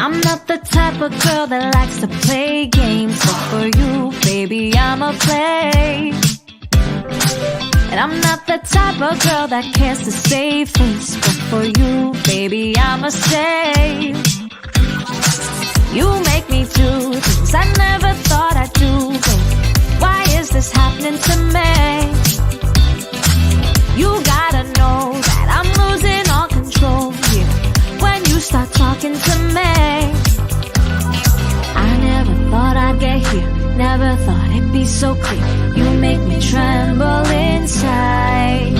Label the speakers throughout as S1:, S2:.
S1: I'm not the type of girl that likes to play games, but for you, baby, I'ma play. And I'm not the type of girl that cares to save face, but for you, baby, I'ma stay. You make me do things I never thought I'd do, baby. Why is this happening to me? You gotta know that I'm losing all control here when you start talking to me. I never thought I'd get here, never thought it'd be so clear. You make me tremble inside.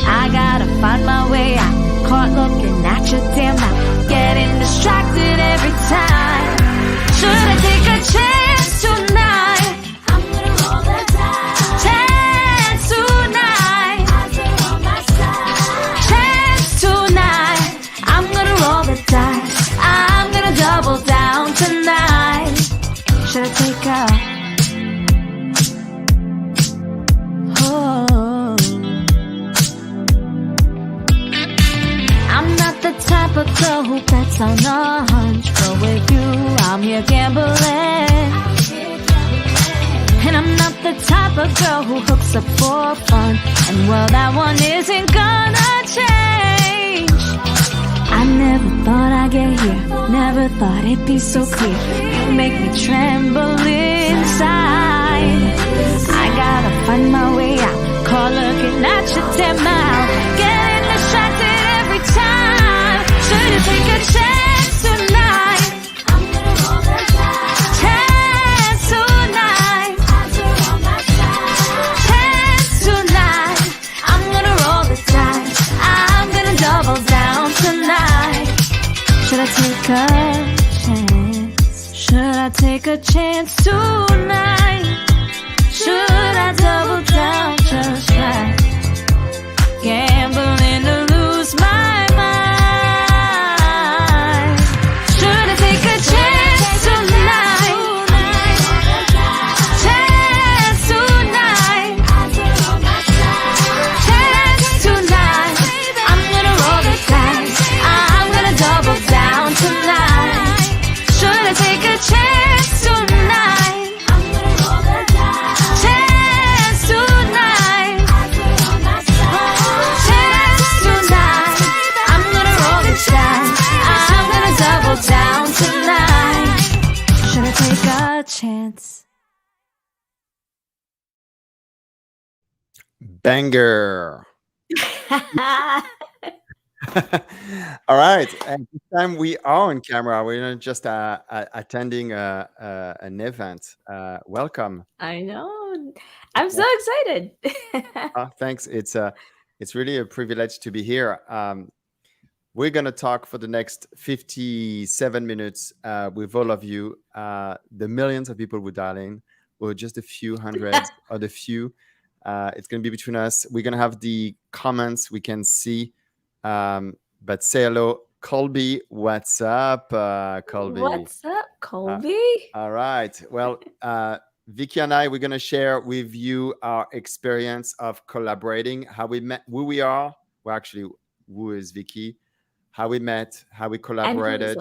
S1: I gotta find my way out, caught looking at your damn mouth, getting distracted every time. Should I take a chance tonight? I'm gonna roll the dice. Chance tonight. Odds are on my side. Chance tonight. I'm gonna roll the dice. I'm gonna double down tonight. Should I take a the type of girl who bets on a hunch, but with you, I'm here gambling. And I'm not the type of girl who hooks up for fun, and well, that one isn't gonna change. I never thought I'd get here, never thought it'd be so clear. You make me tremble inside. I gotta find my way out, caught looking at your damn mouth, getting distracted every time. Should I take a chance tonight? I'm gonna roll the dice. Chance tonight. Odds are on my side. Chance tonight. I'm gonna roll the dice. I'm gonna double down tonight. Should I take a chance? Should I take a chance tonight? Should I double down just right? Gambling to lose my mind. Chance.
S2: Banger. All right, and this time we are on camera. We're not just attending an event. Welcome.
S1: I know. I'm so excited.
S2: Thanks. It's really a privilege to be here. We're going to talk for the next 57 minutes with all of you, the millions of people who dial in, or just a few hundreds or the few. It's going to be between us. We're going to have the comments we can see. But say hello, Colby. What's up, Colby?
S1: What's up, Colby?
S2: All right. Well, Vicki and I, we're going to share with you our experience of collaborating, how we met, who we are. Well, actually, who is Vicki? How we met, how we collaborated,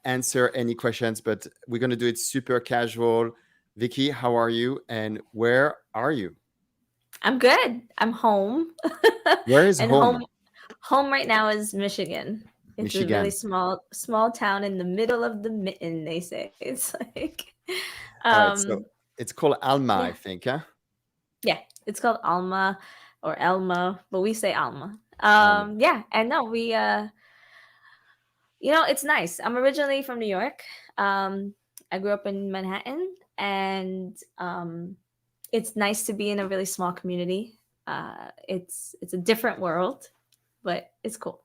S2: answer any questions, but we're going to do it super casual. Vicki, how are you? And where are you?
S1: I'm good. I'm home.
S2: Where is home?
S1: Home right now is Michigan. It's a really small town in the middle of the mitten, they say. It's like...
S2: right, so it's called Alma, I think, huh?
S1: Yeah, it's called Alma or Elma, but we say Alma. Yeah, and no, we it's nice. I'm originally from New York. I grew up in Manhattan, and it's nice to be in a really small community. It's a different world, but it's cool.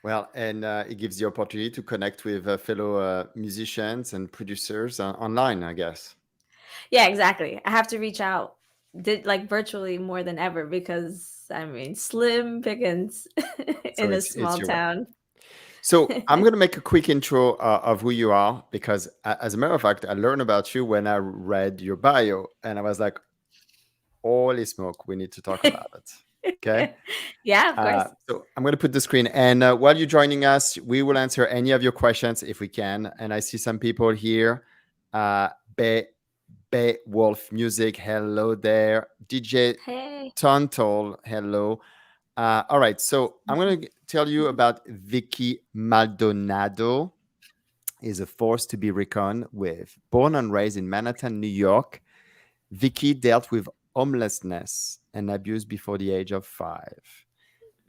S2: Well, and it gives you opportunity to connect with fellow musicians and producers online, I guess.
S1: Yeah, exactly. I have to reach out virtually more than ever because slim pickings in a small town.
S2: So I'm going to make a quick intro of who you are, because as a matter of fact, I learned about you when I read your bio and I was like, holy smoke, we need to talk about it. Okay.
S1: Yeah, of course.
S2: So I'm going to put the screen. And while you're joining us, we will answer any of your questions if we can. And I see some people here. Be Wolf Music, hello there. DJ
S1: Hey.
S2: Tontol, hello. All right. So I'm going to tell you about Vicki Maldonado. Is a force to be reckoned with. Born and raised in Manhattan, New York, Vicki dealt with homelessness and abuse before the age of 5.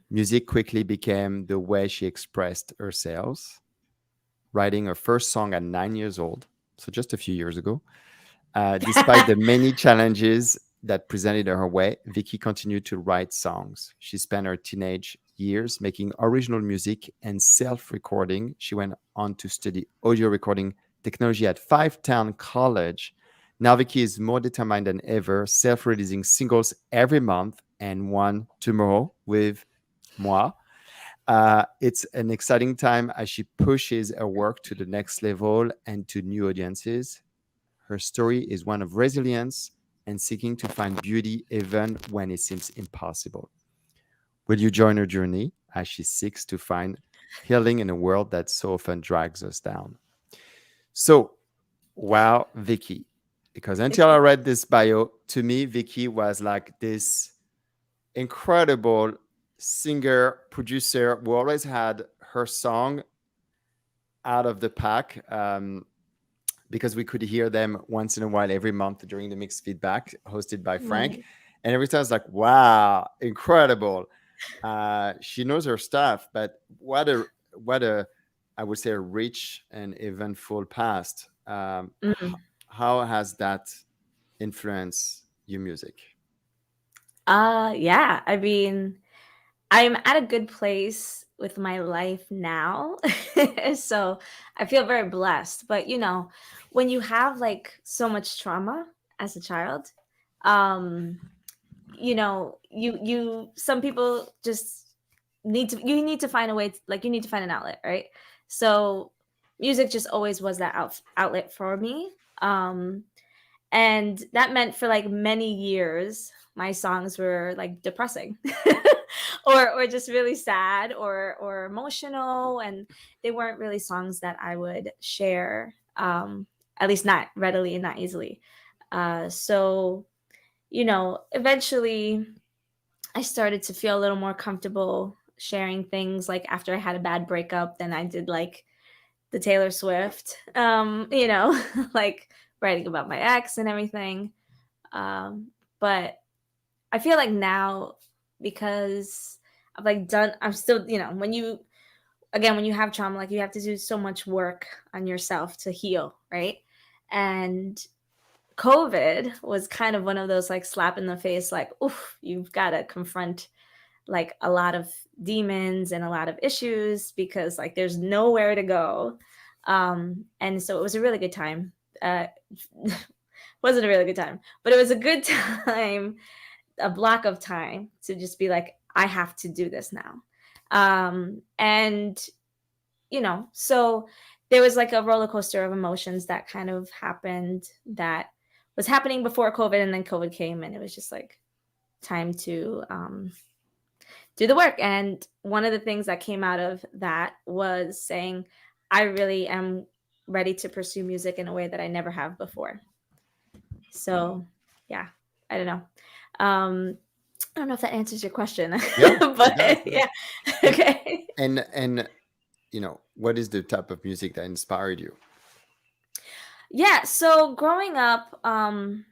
S2: Music quickly became the way she expressed herself, writing her first song at 9 years old, so just a few years ago. Despite the many challenges that presented her way, Vicki continued to write songs. She spent her teenage years making original music and self-recording. She went on to study audio recording technology at Five Town College. Now Vicki is more determined than ever, self-releasing singles every month and one tomorrow with Moi. It's an exciting time as she pushes her work to the next level and to new audiences. Her story is one of resilience and seeking to find beauty even when it seems impossible. Will you join her journey as she seeks to find healing in a world that so often drags us down? So, wow, Vicki, because until I read this bio, to me, Vicki was like this incredible singer, producer who always had her song out of the pack. Because we could hear them once in a while every month during the mixed feedback hosted by Frank.
S1: Right.
S2: And every time I was like, wow, incredible. She knows her stuff, but what a I would say a rich and eventful past.
S1: Mm.
S2: How has that influenced your music?
S1: Yeah. I mean, I'm at a good place with my life now. So I feel very blessed. But when you have like so much trauma as a child, um, you some people just need to find a way like you need to find an outlet, right? So music just always was that outlet for me. And that meant for like many years my songs were like depressing or just really sad or emotional, and they weren't really songs that I would share, at least not readily and not easily. So eventually I started to feel a little more comfortable sharing things like after I had a bad breakup than I did like the Taylor Swift, like writing about my ex and everything. But I feel like now, because I've like done, I'm still, when you have trauma, like you have to do so much work on yourself to heal, right? And COVID was kind of one of those like slap in the face, like, oof, you've got to confront like a lot of demons and a lot of issues because like there's nowhere to go. And so it was a really good time. Wasn't a really good time, but it was a good time, a block of time to just be like, I have to do this now. And so there was like a roller coaster of emotions that kind of happened, that was happening before COVID, and then COVID came, and it was just like time to do the work. And one of the things that came out of that was saying, I really am ready to pursue music in a way that I never have before. So, yeah, I don't know. I don't know if that answers your question,
S2: Yeah, it does.
S1: but yeah, okay.
S2: And what is the type of music that inspired you?
S1: Yeah, so growing up, I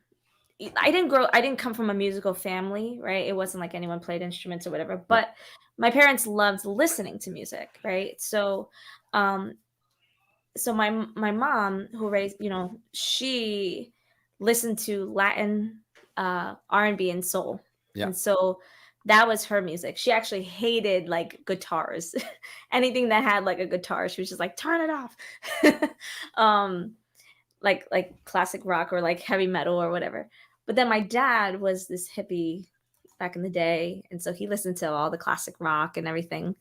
S1: didn't come from a musical family, right? It wasn't like anyone played instruments or whatever,
S2: Yeah.
S1: but my parents loved listening to music, right? Um, so my mom, who raised, she listened to Latin, R&B and soul.
S2: Yeah.
S1: And so that was her music. She actually hated like guitars. Anything that had like a guitar, she was just like, turn it off. um like classic rock or like heavy metal or whatever. But then my dad was this hippie back in the day, and so he listened to all the classic rock and everything.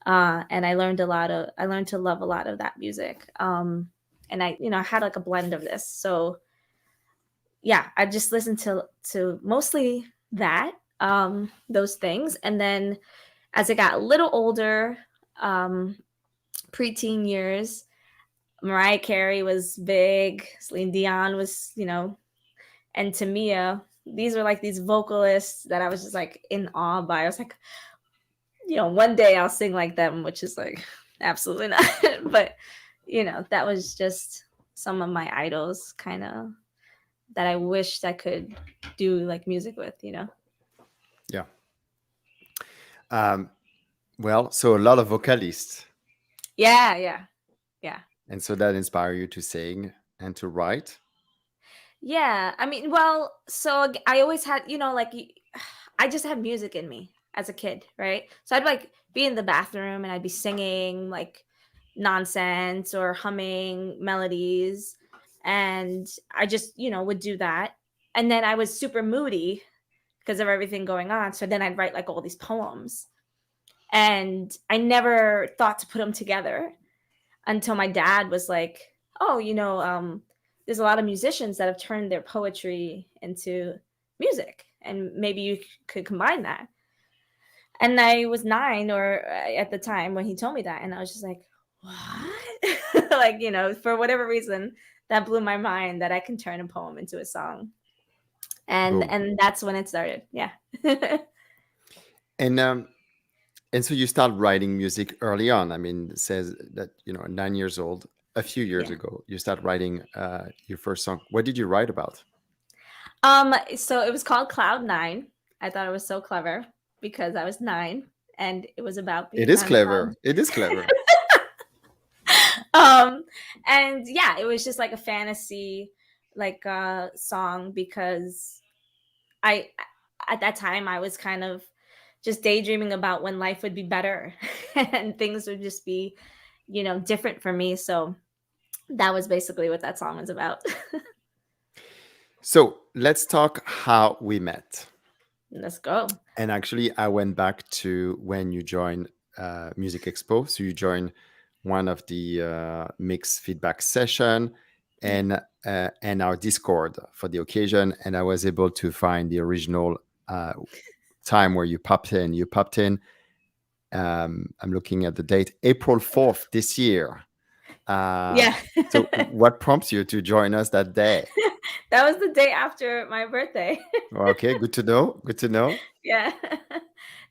S1: And I learned to love a lot of that music. And I had like a blend of this. So yeah, I just listened to mostly that.
S3: those things. And then as I got a little older, um, preteen years, Mariah Carey was big, Celine Dion was, and Tamia. These were like these vocalists that I was just like in awe by. I was like, one day I'll sing like them, which is like absolutely not. But that was just some of my idols, kind of, that I wished I could do like music with.
S2: Yeah. Um, well, so a lot of vocalists,
S3: Yeah, yeah, yeah.
S2: and so that inspire you to sing and to write.
S3: Yeah, I mean, well, so I always had, like I just had music in me as a kid, right? So I'd like be in the bathroom and I'd be singing like nonsense or humming melodies, and I just, would do that. And then I was super moody because of everything going on. So then I'd write like all these poems, and I never thought to put them together until my dad was like, "Oh, there's a lot of musicians that have turned their poetry into music, and maybe you could combine that." And I was 9 or at the time when he told me that, and I was just like, "What?" Like, for whatever reason, that blew my mind that I can turn a poem into a song. And
S2: Boom.
S3: and that's when it started. Yeah.
S2: And so you start writing music early on. I mean, it says that 9 years old, a few years
S3: Yeah.
S2: ago, you start writing your first song. What did you write about?
S3: So it was called Cloud 9. I thought it was so clever because I was 9, and it was about
S2: It
S3: being
S2: is
S3: on a cloud.
S2: clever. It is clever.
S3: And yeah, it was just like a fantasy like song, because I at that time I was kind of just daydreaming about when life would be better and things would just be, different for me. So that was basically what that song was about.
S2: So let's talk how we met.
S3: Let's go.
S2: And actually, I went back to when you joined Music Expo. So you joined one of the mixed feedback session and our Discord for the occasion, and I was able to find the original time where you popped in. You popped in. I'm looking at the date, April 4th this year.
S3: Yeah.
S2: So what prompts you to join us that day?
S3: That was the day after my birthday.
S2: Okay, good to know. Good to know.
S3: Yeah.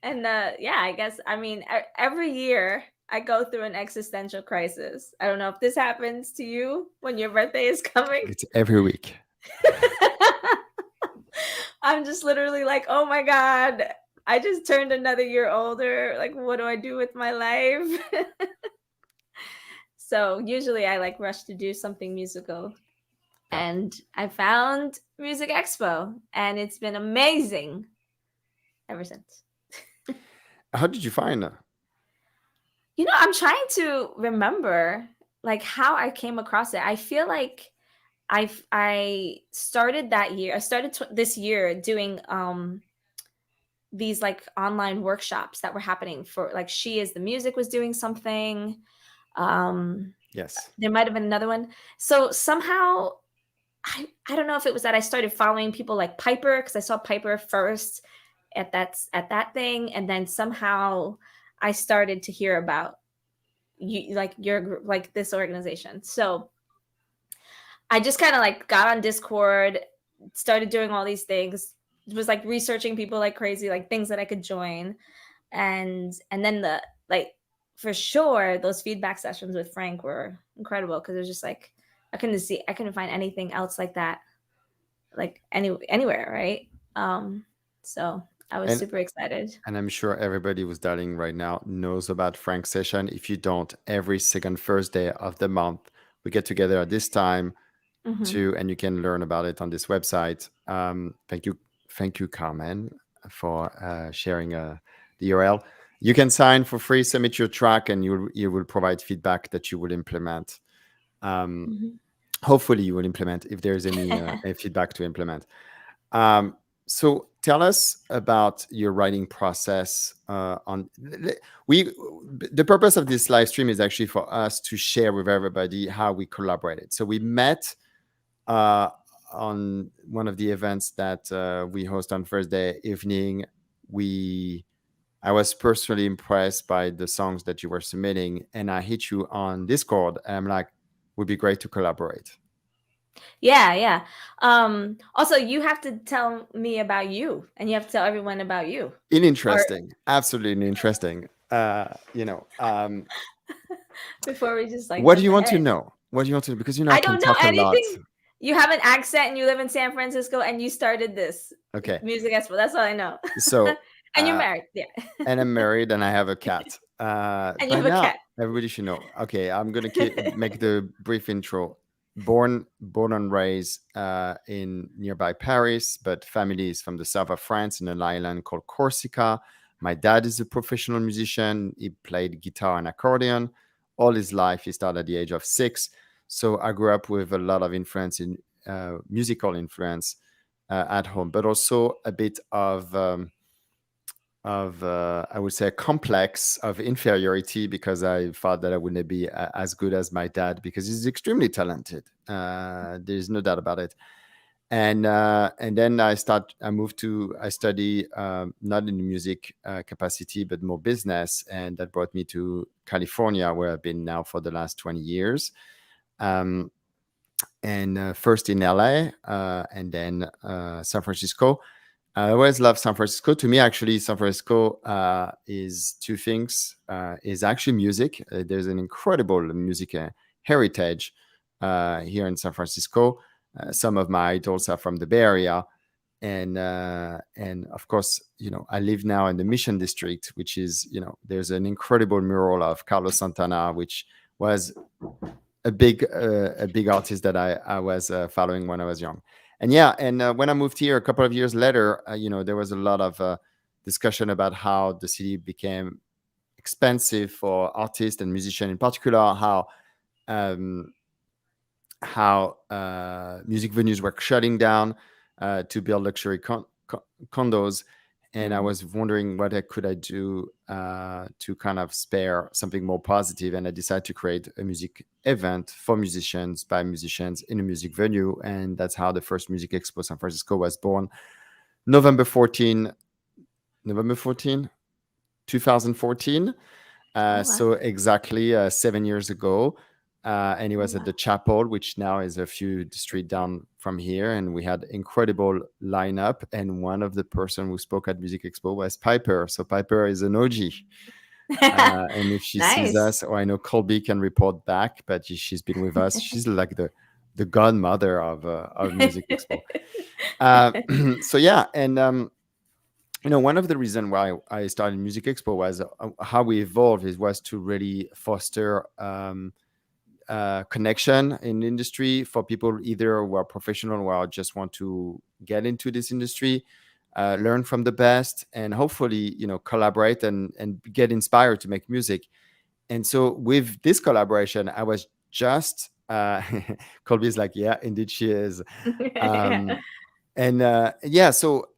S3: And yeah, I guess, I mean, every year I go through an existential crisis. I don't know if this happens to you when your birthday is coming.
S2: It's every week.
S3: I'm just literally like, oh my God, I just turned another year older. Like, what do I do with my life? So usually I like rush to do something musical. And I found Music Expo, and it's been amazing ever since.
S2: How did you find her?
S3: I'm trying to remember like how I came across it. I feel like I started that year. I started this year doing these like online workshops that were happening for like She Is the Music was doing something.
S2: Yes.
S3: There might have been another one. So somehow I don't know if it was that I started following people like Piper, because I saw Piper first at that thing, and then somehow I started to hear about you, like your group, like this organization. So I just kind of like got on Discord, started doing all these things, was like researching people like crazy, like things that I could join, and then the like for sure those feedback sessions with Frank were incredible, because it was just like I couldn't find anything else like that, like anywhere, right? So I was super excited.
S2: And I'm sure everybody who's dialing right now knows about Frank's session. If you don't, every second Thursday of the month, we get together at this time and you can learn about it on this website. Thank you, Carmen, for sharing the URL. You can sign for free, submit your track, and you will provide feedback that you will implement. Hopefully, you will implement if there's any feedback to implement. So tell us about your writing process. The purpose of this live stream is actually for us to share with everybody how we collaborated. So we met on one of the events that we host on Thursday evening I was personally impressed by the songs that you were submitting, and I hit you on Discord. And I'm like, would be great to collaborate.
S3: Yeah. Also, you have to tell me about you, and you have to tell everyone about you.
S2: Interesting, absolutely interesting. You know,
S3: Before we just like
S2: what do
S3: jump
S2: you want to
S3: ahead.
S2: know? What do you want to? Because I
S3: I
S2: can
S3: don't know
S2: talk a lot.
S3: anything. You have an accent, and you live in San Francisco, and you started this
S2: Okay,
S3: music expo. That's all I know.
S2: so
S3: And you're married, yeah.
S2: and I'm married, and I have a cat.
S3: And you
S2: By
S3: have a
S2: now,
S3: cat.
S2: everybody should know. Okay, I'm gonna make the brief intro. Born and raised in nearby Paris, but family is from the south of France in an island called Corsica. My dad is a professional musician. He played guitar and accordion all his life. He started at the age of 6. So I grew up with a lot of influence in musical influence at home, but also a bit of I would say a complex of inferiority, because I thought that I wouldn't be as good as my dad, because he's extremely talented. There's no doubt about it. And then I study not in the music capacity, but more business, and that brought me to California, where I've been now for the last 20 years. And first in LA, and then San Francisco. I always love San Francisco. To me, actually, San Francisco is two things. Is actually music. There's an incredible music heritage here in San Francisco. Some of my idols are from the Bay Area, and of course, I live now in the Mission District, which is, there's an incredible mural of Carlos Santana, which was a big artist that I was following when I was young. And when I moved here a couple of years later, there was a lot of discussion about how the city became expensive for artists and musicians in particular, how music venues were shutting down to build luxury condos. And I was wondering what I could do to kind of spare something more positive. And I decided to create a music event for musicians by musicians in a music venue. And that's how the first Music Expo San Francisco was born. November 14, 2014.
S3: wow.
S2: So exactly 7 years ago. And it was at the Chapel, which now is a few streets down from here. And we had incredible lineup. And one of the person who spoke at Music Expo was Piper. So Piper is an OG. And if she sees us, or I know Colby can report back, but she's been with us. She's like the godmother of Music Expo. So yeah, and one of the reasons why I started Music Expo was how we evolved. It was to really foster connection in the industry for people either who are professional or just want to get into this industry, learn from the best, and hopefully collaborate and get inspired to make music. And so with this collaboration, I was just Colby's like, yeah, indeed she is. So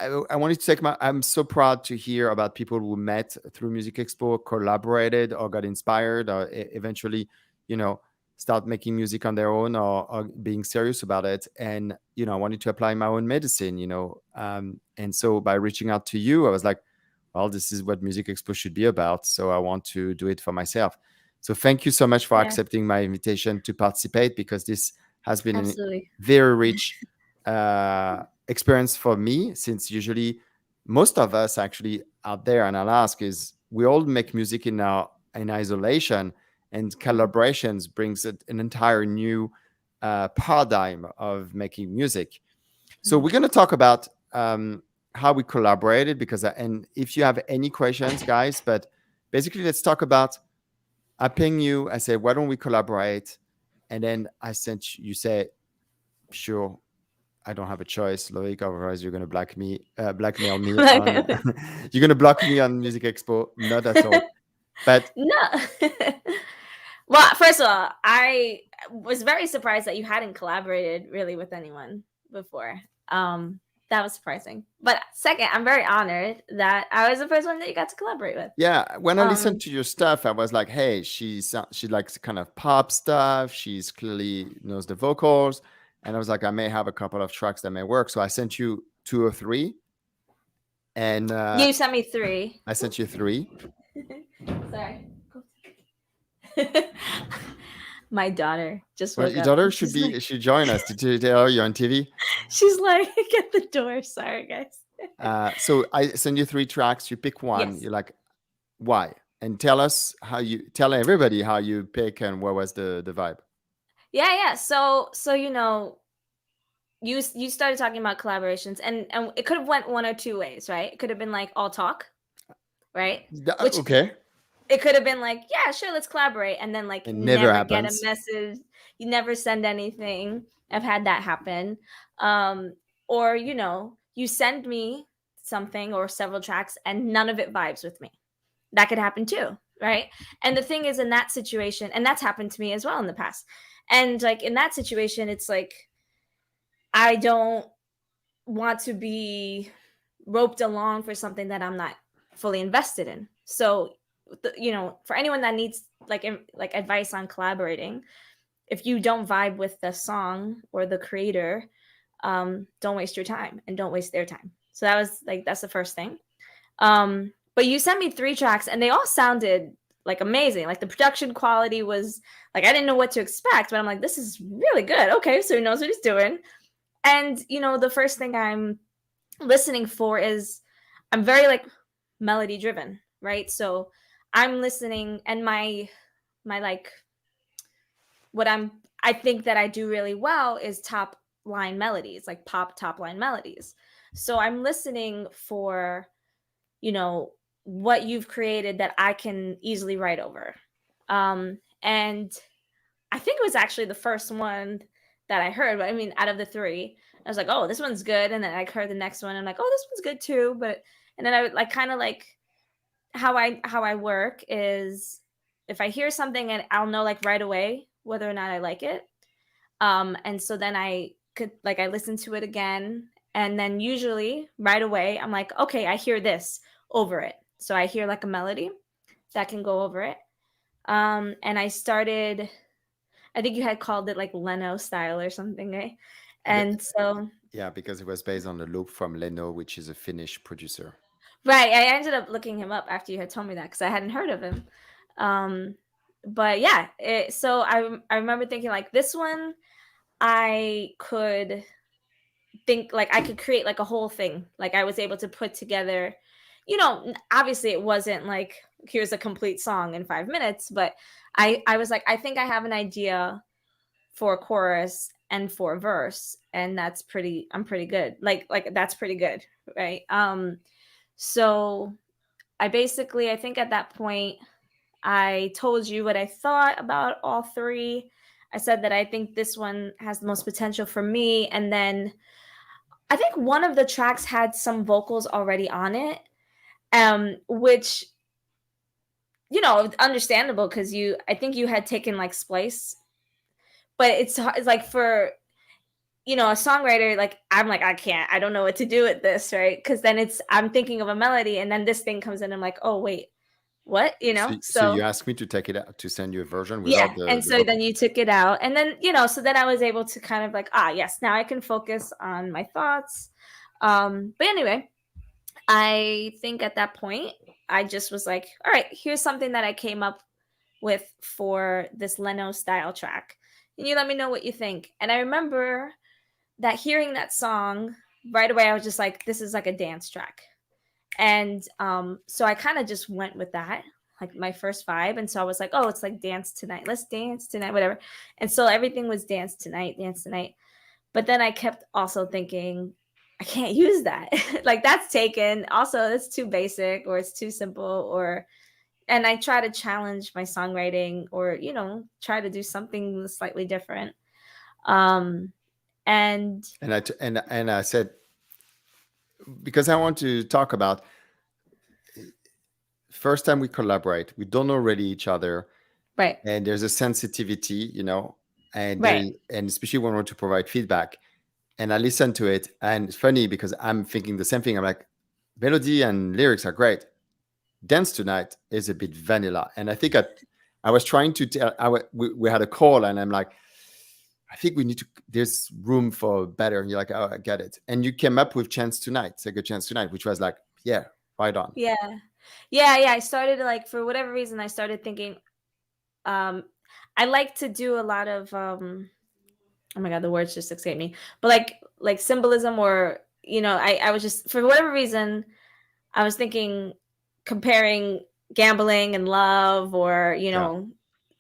S2: I wanted to take I'm so proud to hear about people who met through Music Expo, collaborated, or got inspired, or eventually start making music on their own, or being serious about it. And I wanted to apply my own medicine, and so by reaching out to you, I was like, well, this is what Music Expo should be about, so I want to do it for myself. So thank you so much for accepting my invitation to participate, because this has been a very rich experience for me, since usually most of us actually out there, and I'll ask, is we all make music in isolation, and collaborations brings an entire new paradigm of making music. So we're going to talk about how we collaborated, because and if you have any questions, guys, but basically let's talk about, I ping you, I say, why don't we collaborate? And then you say, sure, I don't have a choice, Loïc, otherwise you're going to blackmail me. You're going to block me on Music Expo. Not at all. But
S3: no. Well, first of all, I was very surprised that you hadn't collaborated really with anyone before. That was surprising. But second, I'm very honored that I was the first one that you got to collaborate with.
S2: Yeah, when I listened to your stuff, I was like, hey, she likes kind of pop stuff. She's clearly knows the vocals. And I was like, I may have a couple of tracks that may work. So I sent you 2 or 3. And
S3: You sent me 3.
S2: I sent you 3.
S3: Sorry. My daughter just
S2: Well,
S3: woke
S2: your
S3: up.
S2: daughter should join us. Did you tell her you're on TV?
S3: She's like at the door. Sorry, guys.
S2: So I send you 3 tracks. You pick one.
S3: Yes.
S2: You're like, why? And tell everybody how you pick and what was the vibe.
S3: Yeah. So you started talking about collaborations, and it could have went one or two ways, right? It could have been like all talk, right? Which
S2: Okay.
S3: it could have been like, yeah, sure, let's collaborate, and then like
S2: It never
S3: get a
S2: happens.
S3: message. You never send anything. I've had that happen. Or you send me something or several tracks and none of it vibes with me. That could happen too, right? And the thing is, in that situation, and that's happened to me as well in the past, and like in that situation, it's like I don't want to be roped along for something that I'm not fully invested in. So, for anyone that needs like advice on collaborating, if you don't vibe with the song or the creator, don't waste your time and don't waste their time. So that's the first thing. But you sent me 3 tracks and they all sounded like amazing. Like the production quality was like, I didn't know what to expect, but I'm like, this is really good. Okay, so he knows what he's doing. And the first thing I'm listening for is I'm very like melody driven, right? So I'm listening, and my like I think that I do really well is top line melodies, like pop top line melodies. So I'm listening for what you've created that I can easily write over. And I think it was actually the first one that I heard, but I mean, out of the 3, I was like, oh, this one's good. And then I heard the next one. And I'm like, oh, this one's good too. And then I would like kind of like how I work is if I hear something and I'll know like right away whether or not I like it. And so then I listen to it again. And then usually right away, I'm like, okay, I hear this over it. So I hear like a melody that can go over it. And I started, I think you had called it like Leno style or something, right? And so
S2: yeah, because it was based on the loop from Leno, which is a Finnish producer.
S3: Right. I ended up looking him up after you had told me that because I hadn't heard of him. But yeah, so I remember thinking like this one, I could think like I could create like a whole thing. Like I was able to put together, obviously it wasn't like here's a complete song in 5 minutes, but I was like, I think I have an idea for a chorus and for a verse, and I'm pretty good. Like that's pretty good, right? So I think at that point I told you what I thought about all 3. I said that I think this one has the most potential for me, and then I think one of the tracks had some vocals already on it, which understandable because I think you had taken like splice, but it's like for a songwriter, like I'm like I don't know what to do with this, right? Because then I'm thinking of a melody and then this thing comes in, I'm like, oh wait, what?
S2: So you asked me to take it out, to send you a version
S3: Yeah,
S2: without the
S3: and so then you took it out, and then so then I was able to kind of like, yes, now I can focus on my thoughts. But anyway, I think at that point I just was like, all right, here's something that I came up with for this Leno style track, and you let me know what you think. And I remember that hearing that song right away, I was just like, this is like a dance track. And so I kind of just went with that, like my first vibe. And so I was like, oh, it's like dance tonight. Let's dance tonight, whatever. And so everything was dance tonight. But then I kept also thinking, I can't use that. Like that's taken. Also, it's too basic or it's too simple and I try to challenge my songwriting or, try to do something slightly different. And
S2: I said, because I want to talk about first time we collaborate, we don't know really each other,
S3: right,
S2: and there's a sensitivity, and
S3: right,
S2: and especially when we want to provide feedback. And I listen to it, and it's funny because I'm thinking the same thing. I'm like, melody and lyrics are great. Dance Tonight is a bit vanilla, and I think I was trying to tell. We had a call, and I'm like, I think we need to. There's room for better. And you're like, oh, I get it. And you came up with Chance Tonight, Second Chance Tonight, which was like, Yeah, right on.
S3: Yeah. Yeah. I started like, for whatever reason, I started thinking, um, I like to do a lot of, oh my God, the words just escaped me, but like symbolism, or, I was just, for whatever reason, I was thinking, comparing gambling and love, or,
S2: Yeah.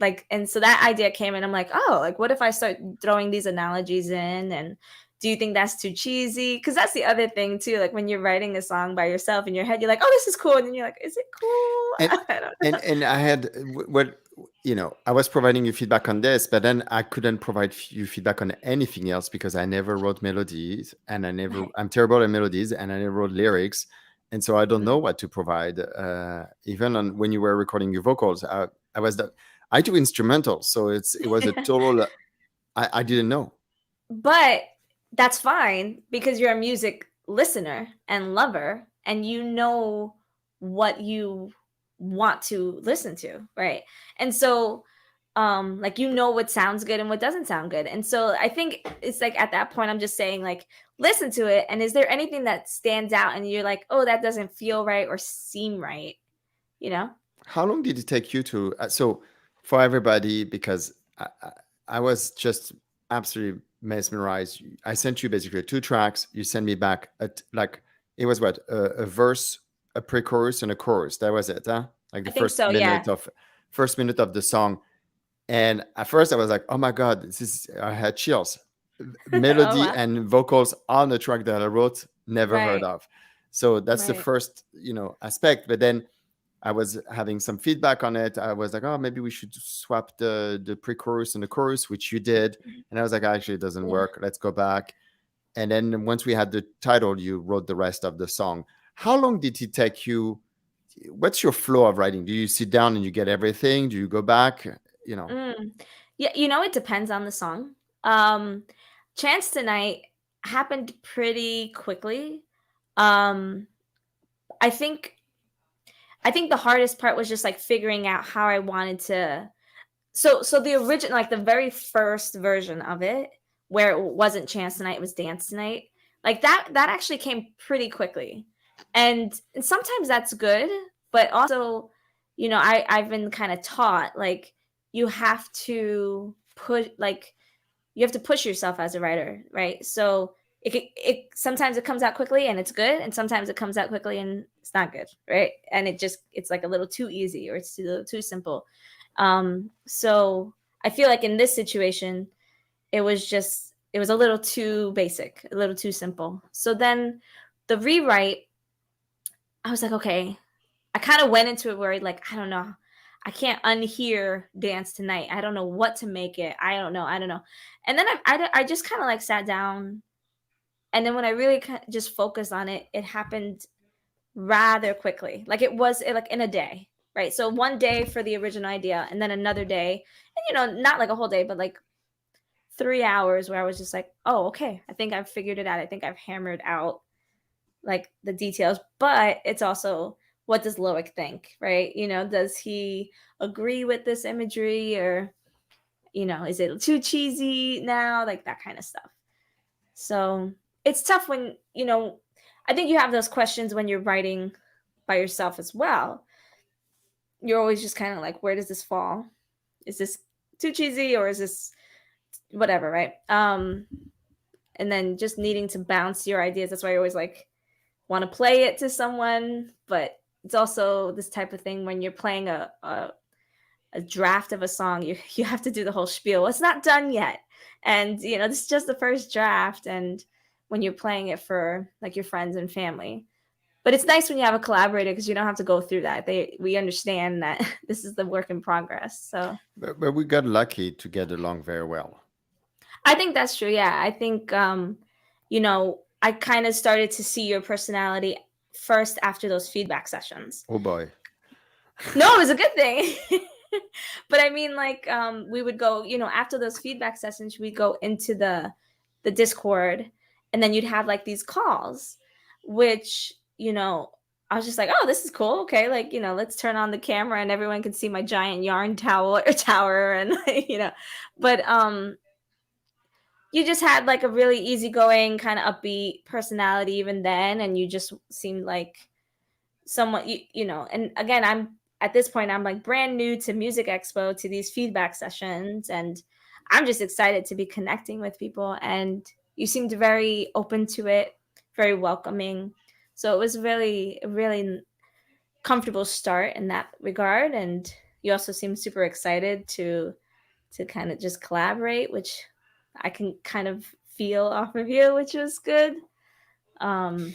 S3: like, and so that idea came, and I'm like, oh, like, what if I start throwing these analogies in? And do you think that's too cheesy? Because that's the other thing too. Like, when you're writing a song by yourself in your head, you're like, oh, this is cool. And then you're like, is it cool?
S2: And
S3: I don't know.
S2: and I had what I was providing you feedback on this, but then I couldn't provide you feedback on anything else because I never wrote melodies, and I'm terrible at melodies, and I never wrote lyrics, and so I don't know what to provide. Even on when you were recording your vocals, I do instrumentals, so it was a total. I didn't know.
S3: But that's fine, because you're a music listener and lover, and you know what you want to listen to, right? And so, like, what sounds good and what doesn't sound good. And so I think it's like, at that point, I'm just saying, like, listen to it, and is there anything that stands out and you're like, oh, that doesn't feel right or seem right, you know?
S2: How long did it take you to? So, for everybody, because I was just absolutely mesmerized. I sent you basically 2 tracks. You sent me back like it was what, a verse, a pre-chorus, and a chorus. That was it, huh? Like the
S3: I think so, yeah.
S2: first minute of the song. And at first, I was like, "Oh my God, I had chills."
S3: Oh,
S2: Melody
S3: wow.
S2: and vocals on the track that I wrote, never heard
S3: Right,
S2: of. So that's the
S3: right.
S2: first, aspect. But then I was having some feedback on it. I was like, oh, maybe we should swap the pre-chorus and the chorus, which you did. And I was like, actually, it doesn't
S3: Yeah.
S2: work. Let's go back. And then once we had the title, you wrote the rest of the song. How long did it take you? What's your flow of writing? Do you sit down and you get everything? Do you go back?
S3: Mm. Yeah, it depends on the song. Chance Tonight happened pretty quickly. Um, I think the hardest part was just like figuring out how I wanted to. So the original, like the very first version of it, where it wasn't Chance Tonight, it was Dance Tonight. Like that actually came pretty quickly, and sometimes that's good, but also, I've been kind of taught, like, you have to push yourself as a writer, right? So it sometimes it comes out quickly and it's good, and sometimes it comes out quickly and it's not good, right? And it's like a little too easy, or it's a little too simple. So I feel like in this situation, it was a little too basic, a little too simple. So then the rewrite, I was like, okay, I kind of went into it where, like, I don't know, I can't unhear Dance Tonight. I don't know what to make it. I don't know. And then I just kind of like sat down, and then when I really just focused on it, it happened rather quickly. Like like in a day, right? So one day for the original idea, and then another day, and not like a whole day, but like 3 hours where I was just like, oh, okay, I think I've figured it out. I think I've hammered out like the details. But it's also, what does Loic think, right? Does he agree with this imagery, or is it too cheesy now, like that kind of stuff. So it's tough when I think you have those questions when you're writing by yourself as well. You're always just kind of like, where does this fall? Is this too cheesy, or is this whatever, right? And then just needing to bounce your ideas. That's why I always like want to play it to someone, but it's also this type of thing when you're playing a draft of a song, you have to do the whole spiel. It's not done yet, and this is just the first draft. And when you're playing it for like your friends and family, but it's nice when you have a collaborator, because you don't have to go through that. We understand that this is the work in progress. So,
S2: but we got lucky to get along very well.
S3: I think that's true. Yeah, I think I kind of started to see your personality first after those feedback sessions.
S2: Oh boy.
S3: No, it was a good thing. But I mean, like, we would go, after those feedback sessions, we'd go into the Discord, and then you'd have like these calls, which, I was just like, oh, this is cool. Okay. Like, let's turn on the camera and everyone can see my giant yarn tower. And, but, you just had like a really easygoing kind of upbeat personality even then. And you just seemed like someone, you know, and again, I'm at this point, I'm like brand new to Music Expo, to these feedback sessions, and I'm just excited to be connecting with people. And you seemed very open to it, very welcoming. So it was really, really comfortable start in that regard. And you also seem super excited to kind of just collaborate, which I can kind of feel off of you, which was good. Um,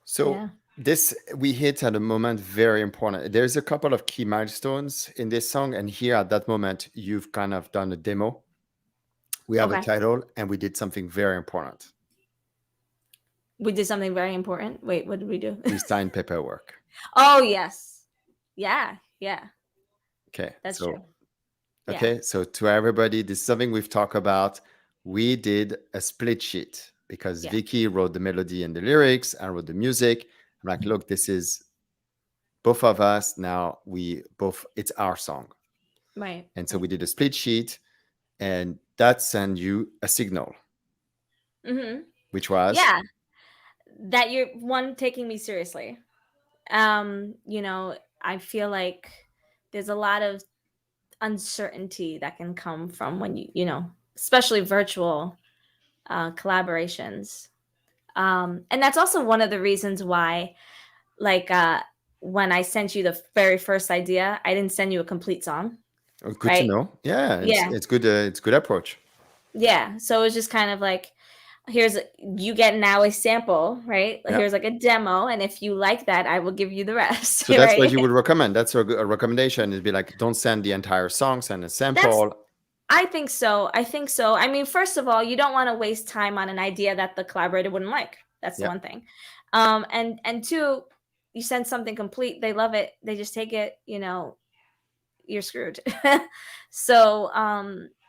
S2: So
S3: yeah.
S2: this we hit at a moment very important. There's a couple of key milestones in this song, and here at that moment, you've kind of done a demo. We have a
S3: Okay.
S2: title, and we did something very important.
S3: We did something very important. Wait, what did we do?
S2: We signed paperwork.
S3: Oh, yes. Yeah. Yeah.
S2: Okay,
S3: That's true.
S2: so
S3: Yeah.
S2: to everybody, this is something we've talked about. We did a split sheet because
S3: Yeah.
S2: Vicki wrote the melody and the lyrics. I wrote the music. I'm like, look, this is both of us. Now we both, it's our song.
S3: Right.
S2: And so
S3: Right.
S2: we did a split sheet, and that sent you a signal,
S3: Mm-hmm.
S2: which was,
S3: Yeah. That you're one taking me seriously. You know, I feel like there's a lot of uncertainty that can come from when you know, especially virtual collaborations. And that's also one of the reasons why, like, when I sent you the very first idea, I didn't send you a complete song,
S2: oh, good to
S3: right?
S2: know. Yeah,
S3: Yeah,
S2: it's good. It's good approach.
S3: yeah. So it was just kind of like, you get now a sample, right?
S2: Yeah.
S3: Here's like a demo, and if you like that, I will give you the rest,
S2: So that's what
S3: right?
S2: you would recommend. That's a recommendation. Is be like, don't send the entire song, send a
S3: That's
S2: sample.
S3: I think so. I think so. I mean, first of all, you don't want to waste time on an idea that the collaborator wouldn't like. That's the
S2: Yeah.
S3: one thing. And two, you send something complete, they love it, they just take it, you know, you're screwed. So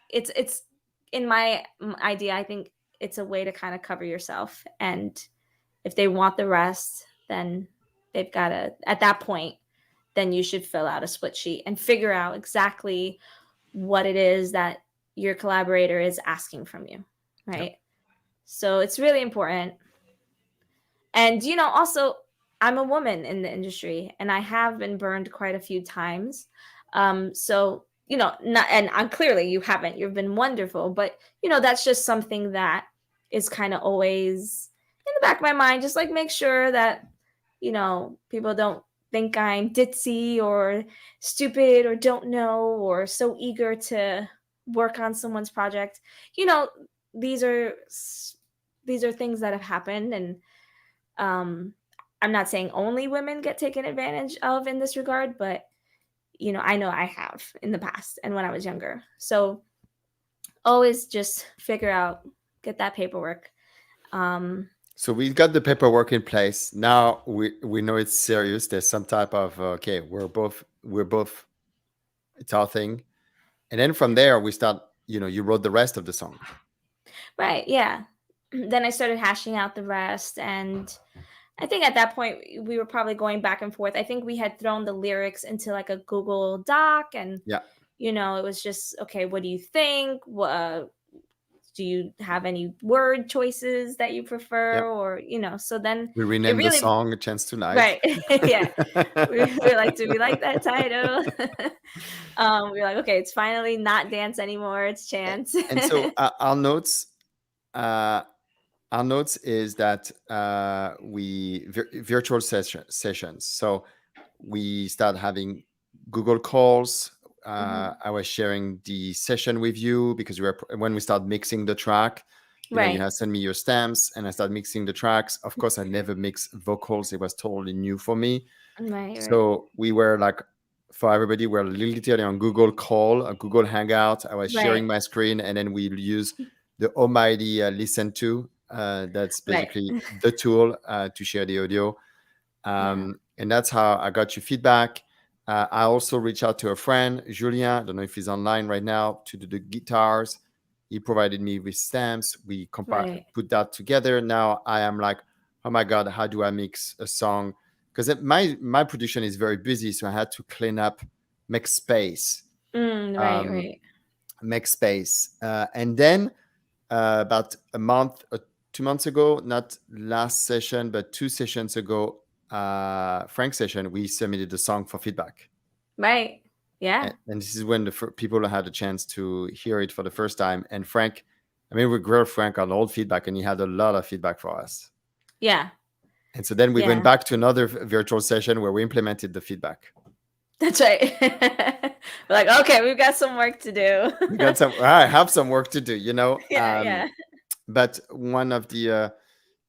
S3: it's in my idea, I think it's a way to kind of cover yourself. And if they want the rest, then they've got to, at that point, then you should fill out a split sheet and figure out exactly what it is that your collaborator is asking from you,
S2: Yeah.
S3: right? So it's really important. And you know, also, I'm a woman in the industry, and I have been burned quite a few times. So you know, not, and I'm clearly you haven't. You've been wonderful, but you know, that's just something that is kind of always in the back of my mind. Just like make sure that, you know, people don't think I'm ditzy or stupid or don't know or so eager to work on someone's project. You know, these are these are things that have happened, and um, I'm not saying only women get taken advantage of in this regard, but you know I have in the past and when I was younger. So always just figure out, get that paperwork. Um,
S2: So we got the paperwork in place. Now we know it's serious. There's some type of okay, we're both it's our thing. And then from there we start, you wrote the rest of the song.
S3: right, yeah. Then I started hashing out the rest, and I think at that point we were probably going back and forth. I think we had thrown the lyrics into like a Google Doc, and
S2: Yeah.
S3: you know, it was just okay. What do you think? Do you have any word choices that you prefer,
S2: Yep.
S3: or you know? So then
S2: We
S3: it
S2: renamed the
S3: really,
S2: song A Chance to Live.
S3: right, yeah. We're like, do we like that title? We're like, okay, it's finally not dance anymore. It's chance.
S2: And so uh, our notes is that we virtual sessions. So we start having Google calls.
S3: Mhm.
S2: I was sharing the session with you because when we start mixing the track, you
S3: Right,
S2: have sent me your stamps and I start mixing the tracks. Of course, I never mixed vocals. It was totally new for me.
S3: right, right,
S2: So we were like, for everybody, we're literally on Google Call, a Google Hangout. I was
S3: right,
S2: sharing my screen, and then we use the almighty Listen To. That's
S3: right.
S2: basically the tool to share the audio.
S3: Yeah,
S2: And that's how I got your feedback. I also reached out to a friend, Julien. I don't know if he's online right now, to do the guitars. He provided me with stamps. We
S3: right.
S2: put that together. Now I am like, oh my God, how do I mix a song? Because my production is very busy, so I had to clean up, make space,
S3: Right,
S2: um,
S3: right.
S2: and then about a month or 2 months ago, not last session, but 2 sessions ago, Frank session, we submitted the song for feedback.
S3: Right. Yeah.
S2: And this is when the people had a chance to hear it for the first time. And Frank, I mean, we grilled Frank on old feedback, and he had a lot of feedback for us.
S3: Yeah.
S2: And so then we
S3: Yeah.
S2: went back to another virtual session where we implemented the feedback.
S3: That's right. We're like, okay, we've got some work to do.
S2: We got some. I have some work to do,
S3: Yeah.
S2: But one of the,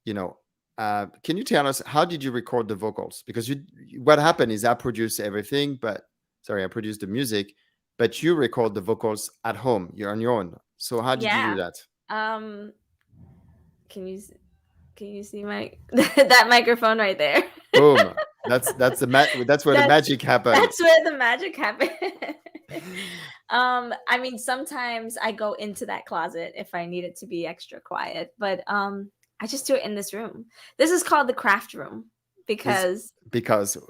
S2: can you tell us, how did you record the vocals? Because what happened is I produced everything, I produced the music, but you record the vocals at home. You're on your own. So how did you do that?
S3: Can you see my that microphone right there?
S2: Boom. That's where the magic happened.
S3: That's where the magic happened. I mean, sometimes I go into that closet if I need it to be extra quiet, but I just do it in this room. This is called the craft room because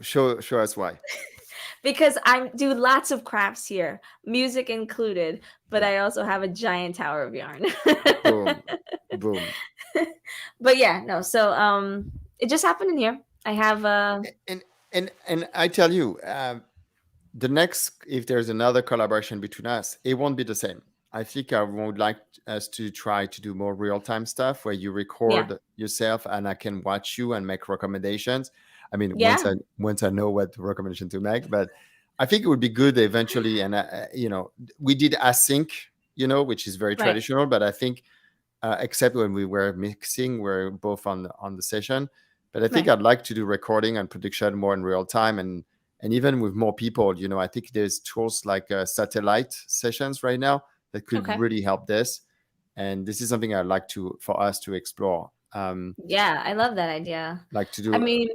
S2: show us why.
S3: Because I do lots of crafts here, music included, but I also have a giant tower of yarn.
S2: Boom. Boom.
S3: But yeah, no. So it just happened in here. I have
S2: and I tell you, the next, if there's another collaboration between us, it won't be the same. I think I would like us to try to do more real-time stuff where you record yourself and I can watch you and make recommendations. I mean, once I know what recommendation to make, but I think it would be good eventually. And we did async, which is very traditional, but I think except when we were mixing, we're both on the session. But I think I'd like to do recording and production more in real time, and even with more people. I think there's tools like satellite sessions right now that could really help this. And this is something I'd like for us to explore.
S3: Yeah, I love that idea.
S2: Like to do.
S3: I mean,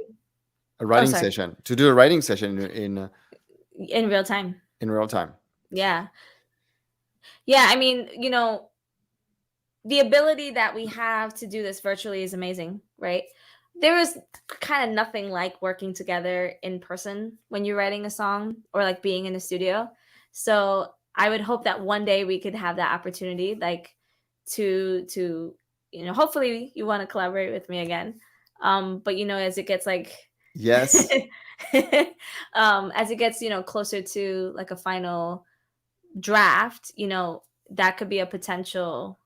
S2: a writing session. To do a writing session in
S3: real time.
S2: In real time.
S3: Yeah. Yeah, I mean, the ability that we have to do this virtually is amazing, right? There is kind of nothing like working together in person when you're writing a song or like being in a studio. So I would hope that one day we could have that opportunity, like to hopefully you want to collaborate with me again. But as it gets like
S2: yes,
S3: as it gets closer to like a final draft, that could be a potential.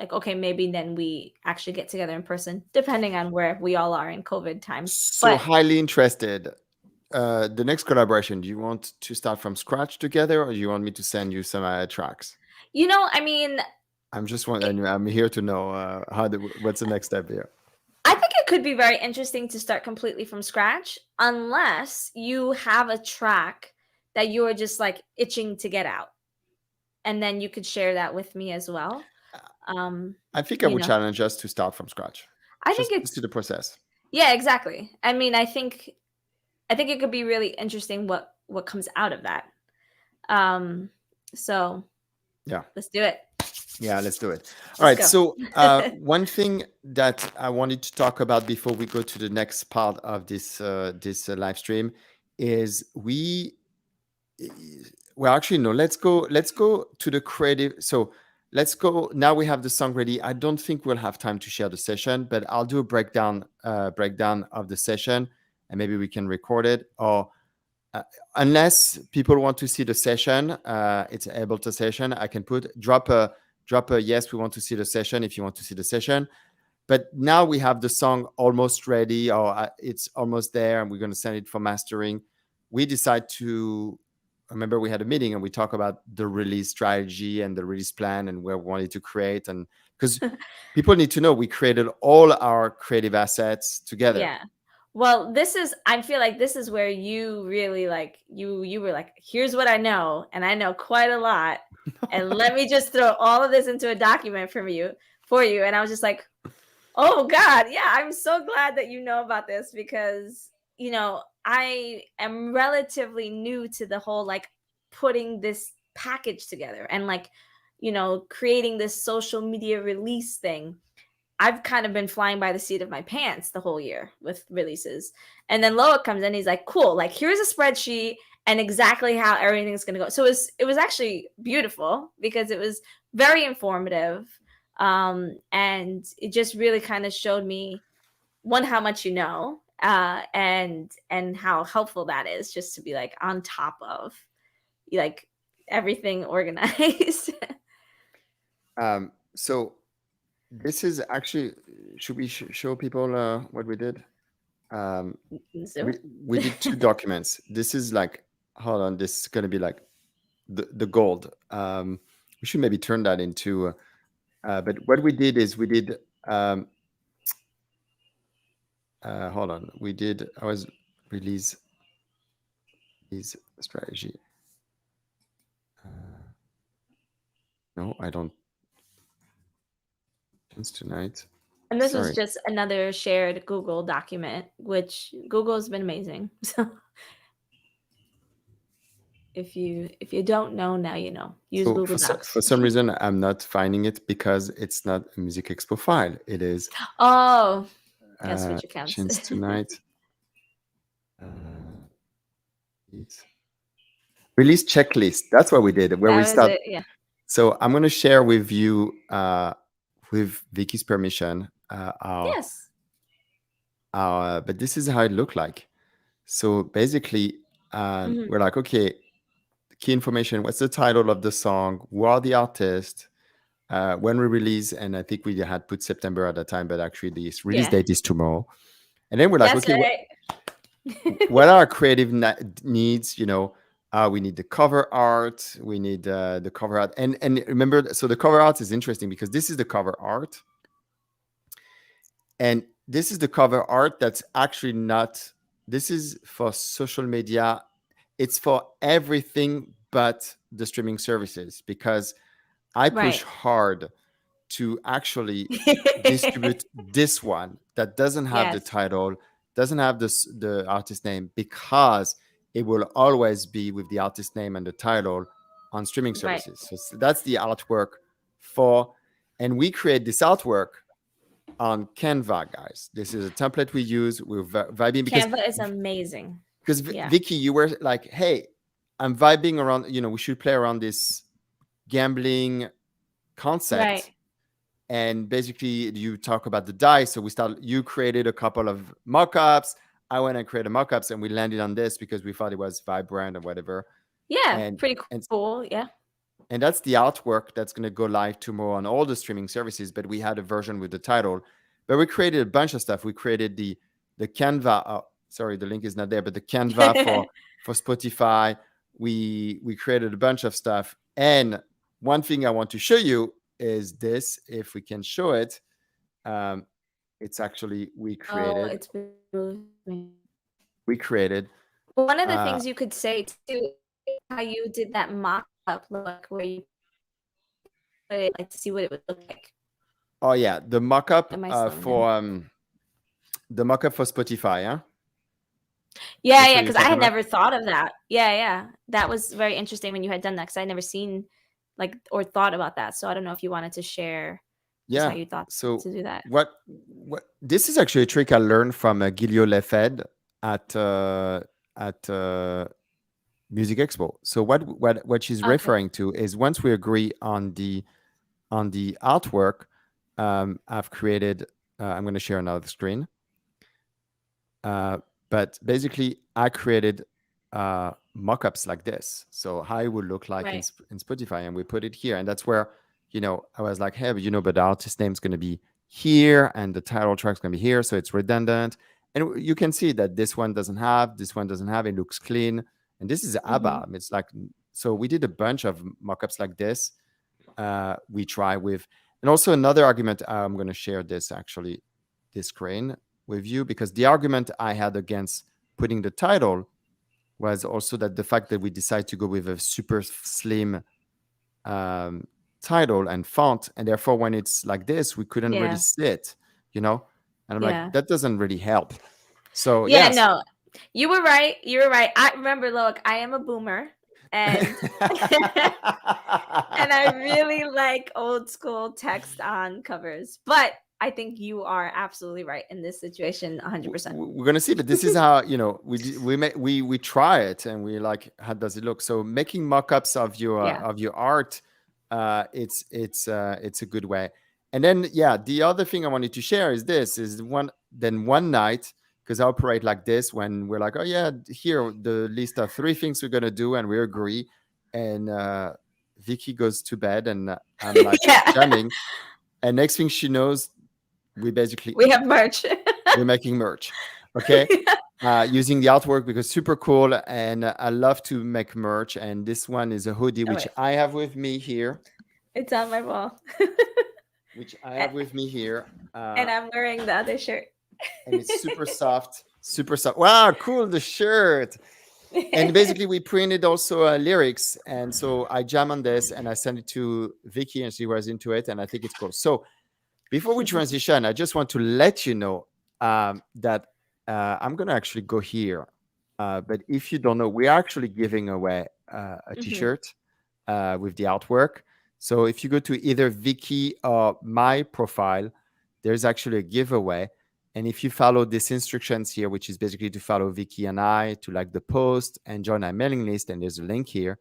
S3: Like, okay, maybe then we actually get together in person, depending on where we all are in COVID times.
S2: So highly interested. The next collaboration, do you want to start from scratch together, or do you want me to send you some tracks?
S3: I mean,
S2: I'm just wondering. I'm here to know what's the next step here.
S3: I think it could be very interesting to start completely from scratch, unless you have a track that you are just like itching to get out, and then you could share that with me as well.
S2: I think I would challenge us to start from scratch.
S3: I think it's
S2: to the process.
S3: Yeah, exactly. I mean, I think it could be really interesting what comes out of that. So
S2: yeah,
S3: let's do it.
S2: Yeah, let's do it. All right. So one thing that I wanted to talk about before we go to the next part of this live stream is actually no. Let's go to the creative. So let's go. Now we have the song ready. I don't think we'll have time to share the session, but I'll do a breakdown of the session, and maybe we can record it. Or unless people want to see the session, it's an Ableton session. I can drop a yes, we want to see the session if you want to see the session. But now we have the song almost ready, or it's almost there, and we're going to send it for mastering. We decide to. Remember, we had a meeting and we talked about the release strategy and the release plan and where we wanted to create. And because people need to know, we created all our creative assets together.
S3: Yeah. Well, I feel like this is where you really you were like, here's what I know. And I know quite a lot. And let me just throw all of this into a document for you. And I was just like, oh God, yeah, I'm so glad that you know about this because, I am relatively new to the whole like putting this package together and like, creating this social media release thing. I've kind of been flying by the seat of my pants the whole year with releases. And then Loïc comes in, he's like, cool, like here's a spreadsheet and exactly how everything's going to go. So it was actually beautiful because it was very informative. And it just really kind of showed me, one, how much you know, and how helpful that is, just to be like on top of like everything organized.
S2: So this is actually, should we show people what we did? Um,
S3: So
S2: we did two documents. This is like, hold on, this is going to be like the gold. We should maybe turn that into, but what we did is we did, hold on, we did, I was release strategy. No, I don't. It's tonight.
S3: and this
S2: Sorry.
S3: was just another shared Google document, which Google has been amazing. So if you don't know, now you know. Use
S2: So
S3: Google Docs.
S2: for some reason, I'm not finding it because it's not a Music Expo file. It is
S3: Oh, yeah, switch accounts.
S2: Chins tonight. Release checklist. That's what we did. Where
S3: That
S2: we
S3: was
S2: start.
S3: it, yeah.
S2: So I'm going to share with you, with Vicky's permission,
S3: Yes.
S2: but this is how it looked like. So basically,
S3: Mhm.
S2: we're like, okay, key information. What's the title of the song? Who are the artists? When we release, and I think we had put September at the time, but actually the release
S3: Yeah.
S2: date is tomorrow. And then we're like,
S3: That's
S2: okay,
S3: right.
S2: what are our creative needs? You know, we need the cover art. We need the cover art. And remember, so the cover art is interesting because this is the cover art. And this is the cover art that's actually not, this is for social media. It's for everything but the streaming services, because I push
S3: Right.
S2: hard to actually distribute this one that doesn't have the
S3: Yes.
S2: title, doesn't have the artist name, because it will always be with the artist name and the title on streaming
S3: Right.
S2: services. So that's the artwork for, and we create this artwork on Canva, guys. This is a template we use. We're vibing because
S3: Canva is amazing. Yeah.
S2: Vicky, you were like, hey, I'm vibing around, you know, we should play around this gambling concept.
S3: Right.
S2: And basically you talk about the dice. So you created a couple of mock-ups. I went and created mock-ups, and we landed on this because we thought it was vibrant or whatever.
S3: Yeah,
S2: And
S3: pretty cool. Yeah.
S2: And that's the artwork that's going to go live tomorrow on all the streaming services. But we had a version with the title. But we created a bunch of stuff. We created the Canva. Oh, sorry, the link is not there. But the Canva for Spotify. We created a bunch of stuff. And one thing I want to show you is this. If we can show it, it's actually we created.
S3: Oh, it's moving.
S2: We created.
S3: One of the things you could say too, how you did that mock-up look, where you put it, like, to see what it would look like.
S2: Oh yeah, the mock-up
S3: Am I slowing
S2: for the mock-up for Spotify, huh?
S3: Yeah,
S2: That's
S3: yeah,
S2: what you're
S3: because I
S2: talking
S3: had
S2: about?
S3: never thought of that. Yeah, yeah, that was very interesting when you had done that, because I had never seen, like, or thought about that. So I don't know if you wanted to share just how
S2: Yeah.
S3: you thought
S2: So
S3: to do that.
S2: what this is actually a trick I learned from Guillaume Lefed at Music Expo. So what she's
S3: Okay.
S2: referring to is, once we agree on the artwork, I've created. I'm going to share another screen. But basically, I created mock-ups like this. So how it would look like
S3: Right.
S2: in Spotify, and we put it here. And that's where, you know, I was like, hey, but the artist name is going to be here, and the title track is going to be here, so it's redundant. And you can see that this one doesn't have, it looks clean. And this is ABBA. It's like, so we did a bunch of mock-ups like this. We try with, and also another argument, I'm going to share this screen with you, because the argument I had against putting the title was also that the fact that we decided to go with a super slim title and font, and therefore when it's like this, we couldn't really see it, And I'm like, that doesn't really help. So yes.
S3: No, you were right. I remember, look, I am a boomer, and and I really like old school text on covers, but I think you are absolutely right in this situation, 100%.
S2: We're gonna see, but this is how we try it, and we like, how does it look? So making mock-ups of your art, it's a good way. And then the other thing I wanted to share is this: one night because I operate like this when we're like, oh yeah, here the list of 3 things we're gonna do, and we agree, and Vicky goes to bed, and I'm like
S3: Yeah.
S2: jamming, and next thing she knows, we basically
S3: We have merch.
S2: we're making merch, okay, using the artwork because super cool, and I love to make merch, and this one is a hoodie
S3: Oh,
S2: which
S3: wait.
S2: I have with me here,
S3: It's on my wall.
S2: which I have with me here,
S3: And I'm wearing the other shirt.
S2: and it's super soft, super soft. Wow, cool, the shirt. And basically we printed also lyrics, and so I jam on this and I sent it to Vicky and she was into it, and I think it's cool. So before we transition, I just want to let you know that I'm gonna actually go here, but if you don't know, we're actually giving away a t-shirt with the artwork. So if you go to either Vicky or my profile, there's actually a giveaway. And if you follow these instructions here, which is basically to follow Vicky and I, to like the post and join our mailing list, and there's a link here,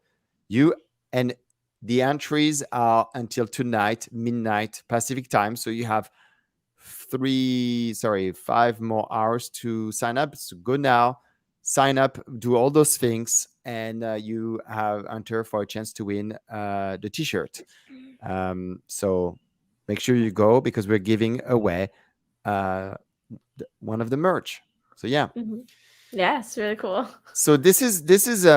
S2: and the entries are until tonight, midnight Pacific time. So you have 5 more hours to sign up. So go now, sign up, do all those things, and you have enter for a chance to win the t-shirt. So make sure you go because we're giving away one of the merch. So yeah.
S3: Yeah, it's really cool.
S2: So this is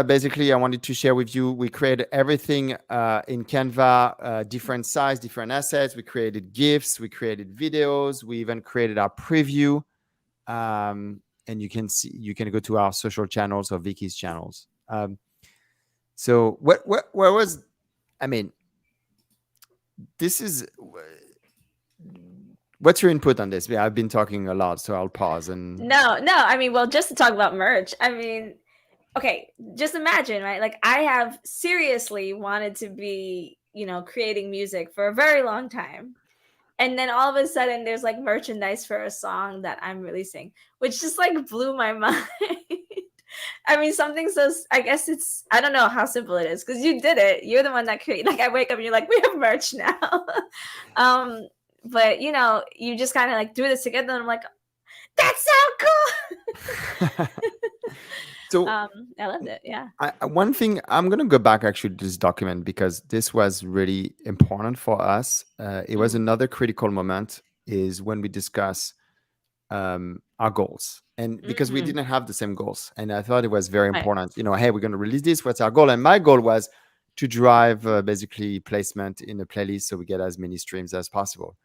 S2: basically I wanted to share with you. We created everything in Canva, different size, different assets. We created GIFs, we created videos, we even created our preview. And you can go to our social channels or Vicky's channels. So what was, I mean, this is, what's your input on this? I've been talking a lot, so I'll pause and.
S3: No, I mean, well, just to talk about merch, I mean, okay, just imagine, right? Like, I have seriously wanted to be, creating music for a very long time. And then all of a sudden there's like merchandise for a song that I'm releasing, which just like blew my mind. I mean, something so, I guess I don't know how simple it is because you did it. You're the one that created, like, I wake up and you're like, we have merch now. But you just kind of like threw this together and I'm like, that's so cool.
S2: So
S3: I loved it. Yeah.
S2: One thing, I'm going to go back actually to this document because this was really important for us. It was another critical moment is when we discuss our goals, and because we didn't have the same goals, and I thought it was very important. Hey, we're going to release this. What's our goal? And my goal was to drive basically placement in a playlist so we get as many streams as possible.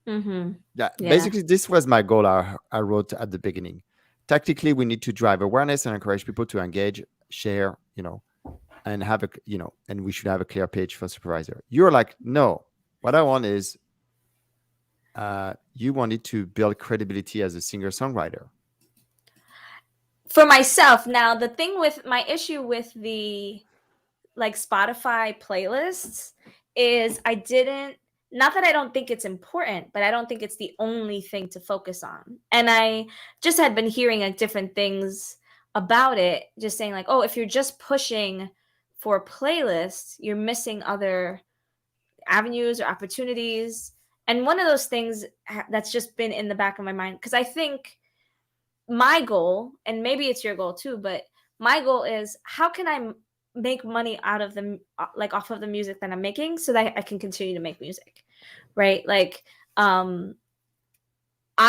S2: Basically, this was my goal. I wrote at the beginning. Tactically, we need to drive awareness and encourage people to engage, share, and have and we should have a clear page for supervisor. You're like, no, what I want is, you wanted to build credibility as a singer-songwriter.
S3: For myself. Now, the thing with my issue with the like Spotify playlists is not that I don't think it's important, but I don't think it's the only thing to focus on. And I just had been hearing like different things about it, just saying like, oh, if you're just pushing for playlists, you're missing other avenues or opportunities. And one of those things that's just been in the back of my mind, because I think my goal, and maybe it's your goal too, but my goal is how can I make money out of the off of the music that I'm making so that I can continue to make music, right? Like I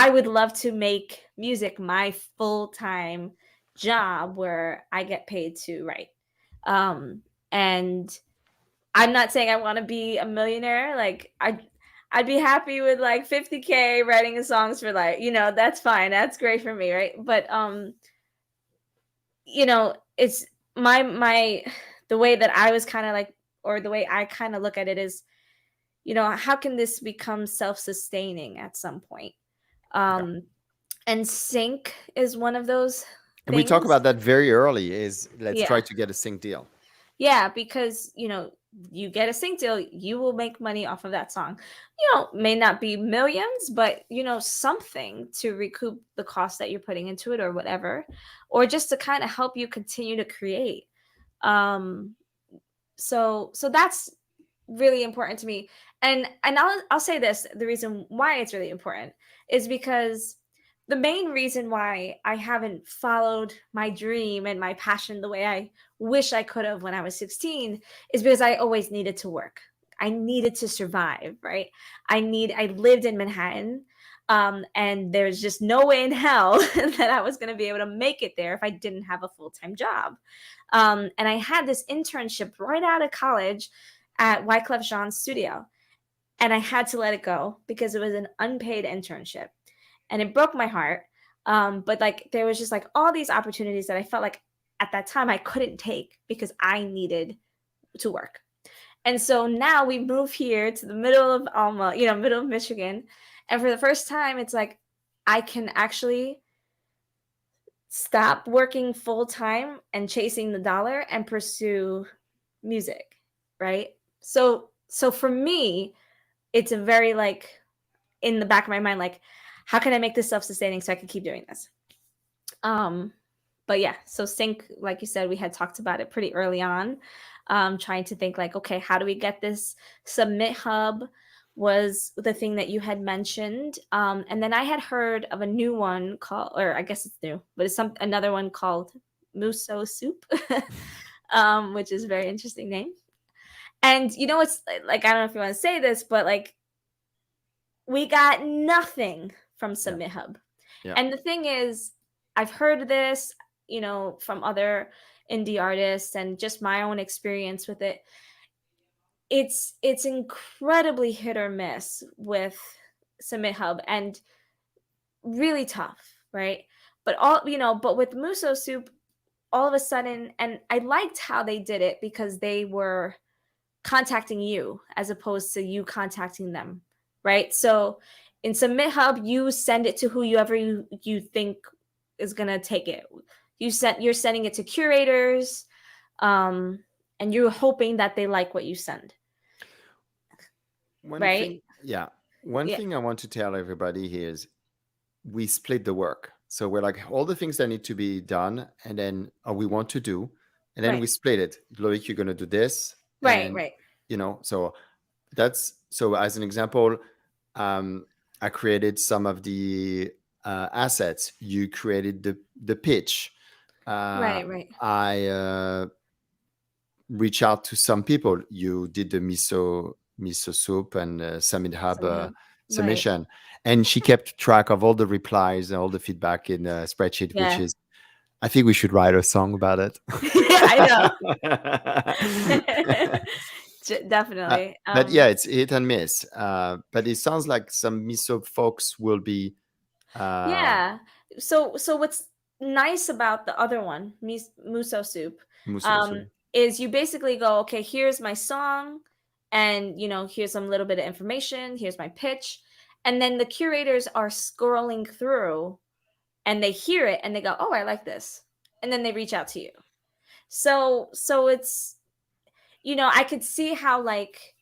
S3: would love to make music my full-time job where I get paid to write. And I'm not saying I want to be a millionaire. Like I'd be happy with like 50K writing songs for like, that's fine. That's great for me, right? But it's my the way that I was kind of like, or the way I kind of look at it is, how can this become self-sustaining at some point? And sync is one of those
S2: and we talk
S3: things.
S2: about that very early is let's try to get a sync deal.
S3: Yeah, because you get a sync deal, you will make money off of that song. May not be millions, but something to recoup the cost that you're putting into it or whatever, or just to kind of help you continue to create. So that's really important to me. And I'll say this, the reason why it's really important is because the main reason why I haven't followed my dream and my passion the way I wish I could have when I was 16 is because I always needed to work. I needed to survive, right? I lived in Manhattan, and there's just no way in hell that I was going to be able to make it there if I didn't have a full-time job. And I had this internship right out of college at Wyclef Jean's studio, and I had to let it go because it was an unpaid internship, and it broke my heart. But like there was just like all these opportunities that I felt like at that time I couldn't take because I needed to work. And so now we move here to the middle of Alma, middle of Michigan, and for the first time, it's like I can actually stop working full time and chasing the dollar and pursue music, right? So for me, it's a very like in the back of my mind, like, how can I make this self-sustaining so I can keep doing this? But yeah, so sync, like you said, we had talked about it pretty early on, trying to think like, okay, how do we get this? Submit Hub was the thing that you had mentioned, and then I had heard of a new one called, or I guess it's new, but it's another one called Muso Soup, which is a very interesting name. And it's like, I don't know if you want to say this, but like we got nothing from Submit Hub.
S2: Yeah.
S3: And the thing is, I've heard this, from other indie artists and just my own experience with it. It's incredibly hit or miss with Submit Hub and really tough, right? But with Muso Soup, all of a sudden, and I liked how they did it because they were contacting you as opposed to you contacting them, right? So in Submit Hub, you send it to whoever you think is gonna take it. You're sending it to curators, and you're hoping that they like what you send.
S2: One
S3: right?
S2: thing, yeah. One thing I want to tell everybody here is we split the work. So we're like all the things that need to be done, and then we want to do, and then we split it. Loïc, you're gonna do this, and
S3: Right.
S2: so as an example, I created some of the assets. You created the pitch.
S3: Right.
S2: I reach out to some people. You did the miso soup and Summit Hub submission, and she kept track of all the replies and all the feedback in a spreadsheet, which is, I think we should write a song about it.
S3: I know. Definitely.
S2: But yeah, it's hit and miss. But it sounds like some miso folks will be.
S3: Yeah. So what's nice about the other one, Muso Soup, is you basically go, okay, here's my song, and here's some little bit of information, here's my pitch, and then the curators are scrolling through and they hear it and they go, oh, I like this, and then they reach out to you. So it's, I could see how like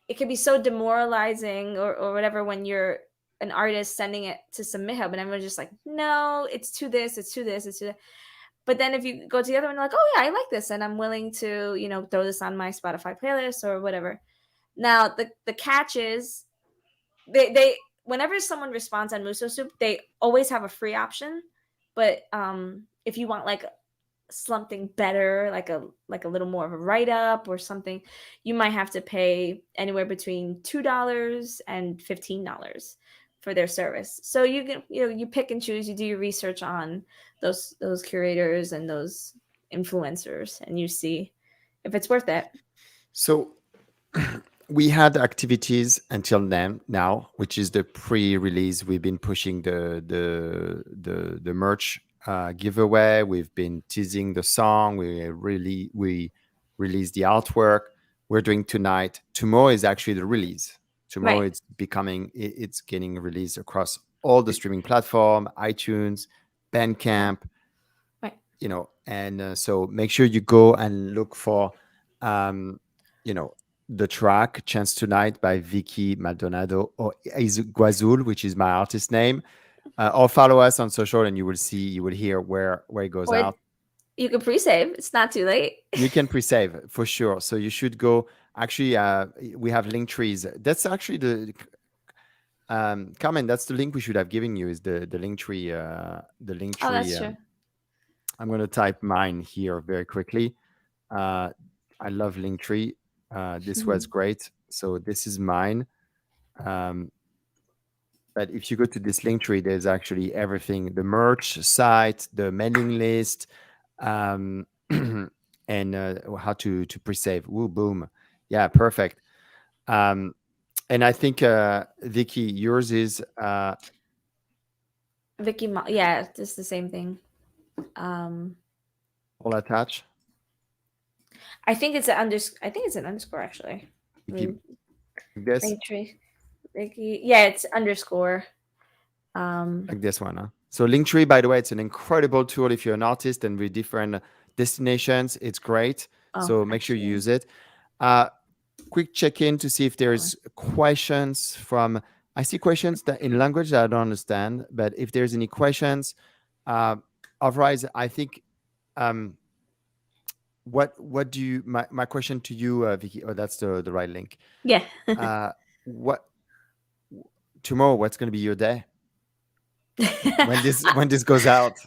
S3: it could be so demoralizing or whatever when you're an artist sending it to Submit Hub and everyone's just like, no, it's to this, it's to this, it's to that. But then if you go to the other one, like, oh yeah, I like this, and I'm willing to, throw this on my Spotify playlist or whatever. Now the catch is they whenever someone responds on Muso Soup, they always have a free option. But if you want like something better, like a little more of a write-up or something, you might have to pay anywhere between $2 and $15 for their service. So you can you pick and choose, you do your research on those curators and those influencers, and you see if it's worth it.
S2: So we had activities until now, which is the pre-release. We've been pushing the merch giveaway. We've been teasing the song. We released the artwork. We're doing tonight. Tomorrow is actually the release. Tomorrow it's getting released across all the streaming platform, iTunes, Bandcamp, and so make sure you go and look for, the track Chance Tonight by Vicki Maldonado or Iguazúl, which is my artist name. Or follow us on social and you will hear where it goes out.
S3: You can pre-save. It's not too late.
S2: You can pre-save for sure. So you should go. Actually, we have link trees. That's actually Carmen, that's the link we should have given you. Is the link tree? The link
S3: Oh,
S2: tree.
S3: that's true.
S2: I'm going to type mine here very quickly. I love Linktree. This was great. So this is mine. Um, but if you go to this Linktree, there's actually everything: the merch site, the mailing list, um, and how to pre-save. Woo, boom, yeah, perfect. And I think Vicky, yours is
S3: Yeah, it's the same thing. Um,
S2: all attached.
S3: I think it's an I think it's an underscore actually. I
S2: Vicky,
S3: mean,
S2: this
S3: Linktree. Yeah, it's underscore. Um,
S2: like this one. Huh? So Linktree, by the way, it's an incredible tool if you're an artist and with different destinations. It's great.
S3: oh,
S2: So make sure you
S3: actually,
S2: use it. Uh, quick check-in to see if there's questions from. I see questions that in language that I don't understand, but if there's any questions, uh, otherwise, I think. What do you my question to you, Vicky? Oh, that's the right link.
S3: yeah.
S2: What tomorrow? What's going to be your day when this goes out?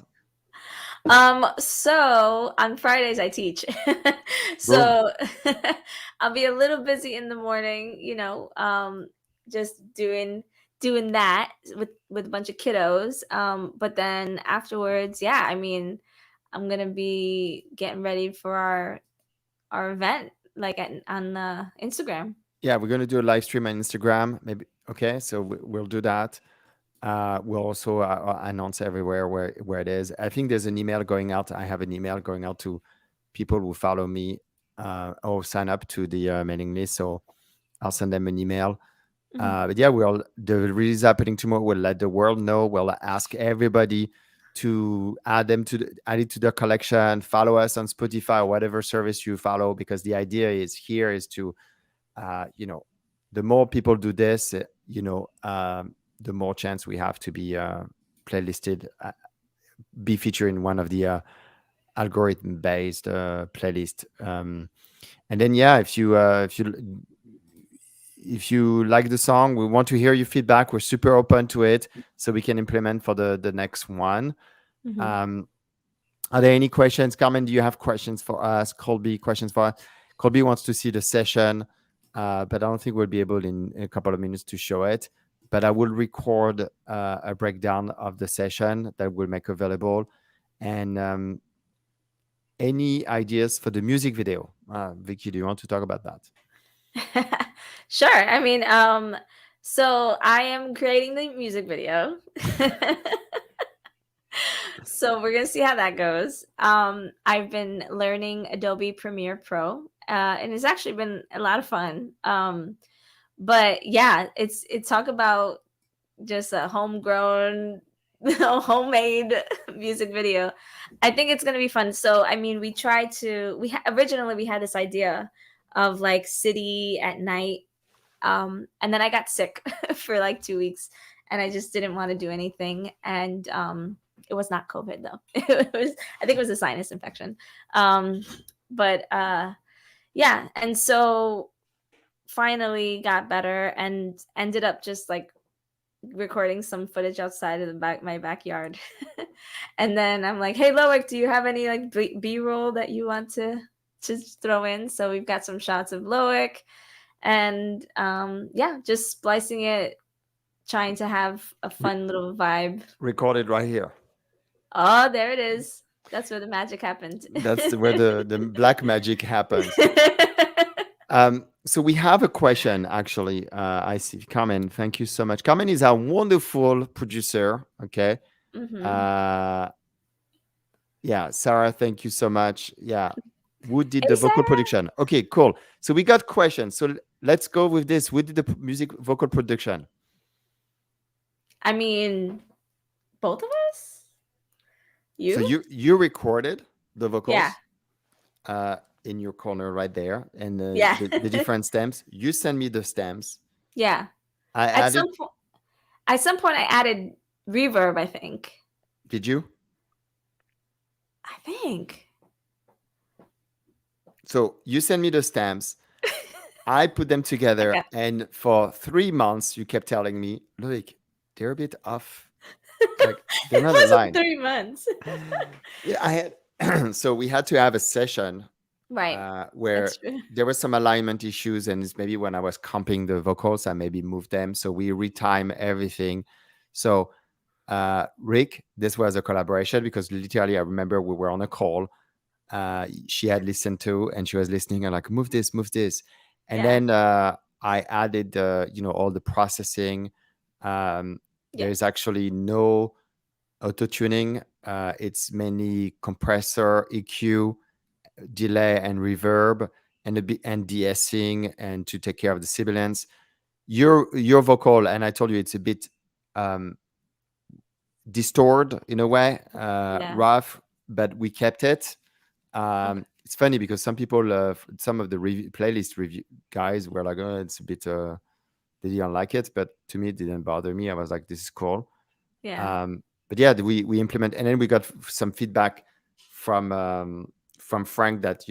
S3: So on Fridays I teach.
S2: Boom.
S3: So I'll be a little busy in the morning, just doing that with a bunch of kiddos. But then afterwards, yeah, I mean, I'm gonna be getting ready for our event, like on Instagram.
S2: Yeah, we're going to do a live stream on Instagram. Maybe okay, so we'll do that. We'll also announce everywhere where it is. I think there's an email going out. I have an email going out to people who follow me or sign up to the mailing list. So I'll send them an email. But yeah, the release is happening tomorrow. We'll let the world know. We'll ask everybody to add it to their collection. Follow us on Spotify or whatever service you follow, because the idea is to the more people do this, the more chance we have to be playlisted, be featured in one of the algorithm-based playlist. And then, yeah, if you like the song, we want to hear your feedback. We're super open to it, so we can implement for the next one. Are there any questions? Carmen, do you have questions for us? Colby, questions for us? Colby wants to see the session, but I don't think we'll be able in a couple of minutes to show it. But I will record a breakdown of the session that we'll make available. And any ideas for the music video? Vicky, do you want to talk about that?
S3: Sure. I mean, so I am creating the music video. So we're gonna see how that goes. I've been learning Adobe Premiere Pro, and it's actually been a lot of fun. But yeah, it's talk about just a homegrown, homemade music video. I think it's gonna be fun. So I mean, originally we had this idea of like city at night, and then I got sick for like 2 weeks, and I just didn't want to do anything. And it was not COVID though. I think it was a sinus infection. But yeah, and so finally got better and ended up just like recording some footage outside of my backyard. And then I'm like, hey Loic, do you have any like B-roll that you want to throw in? So we've got some shots of Loic, and yeah, just splicing it, trying to have a fun little vibe.
S2: Recorded right here.
S3: Oh, there it is. That's where the magic happened.
S2: That's where the black magic happens. So we have a question, actually. I see Carmen. Thank you so much. Carmen is a wonderful producer. Okay. Yeah, Sarah, thank you so much. Yeah. Who did the vocal production? Okay, cool. So we got questions. So let's go with this. Who did the music vocal production?
S3: I mean, both of us? You?
S2: So you recorded the vocals?
S3: Yeah.
S2: In your corner right there, and
S3: yeah.
S2: the different stems. You send me the stems.
S3: Yeah. At some point I added reverb, I think.
S2: Did you?
S3: I think.
S2: So you send me the stems. I put them together,
S3: Okay.
S2: and for 3 months, you kept telling me, Look, they're a bit off. Like they're not
S3: It wasn't
S2: aligned.
S3: 3 months.
S2: Yeah, I had. So we had to have a session
S3: Right.
S2: where
S3: That's true.
S2: there was some alignment issues, and it's maybe when I was comping the vocals, I maybe moved them. So we retime everything. So Rick, this was a collaboration because literally I remember we were on a call. She had listened to, and she was listening and like, move this. And
S3: Yeah.
S2: then I added, all the processing.
S3: Yep.
S2: There's actually no auto tuning. It's mainly compressor, EQ, delay, and reverb, and a bit and de-essing, and to take care of the sibilance. Your vocal, and I told you it's a bit um, distorted in a way,
S3: Yeah.
S2: rough, but we kept it.
S3: Okay.
S2: It's funny because some people, some of the playlist review guys were like, "Oh, it's a bit." They didn't like it, but to me, it didn't bother me. I was like, "This is cool."
S3: Yeah.
S2: But yeah, we implement, and then we got some feedback from Frank that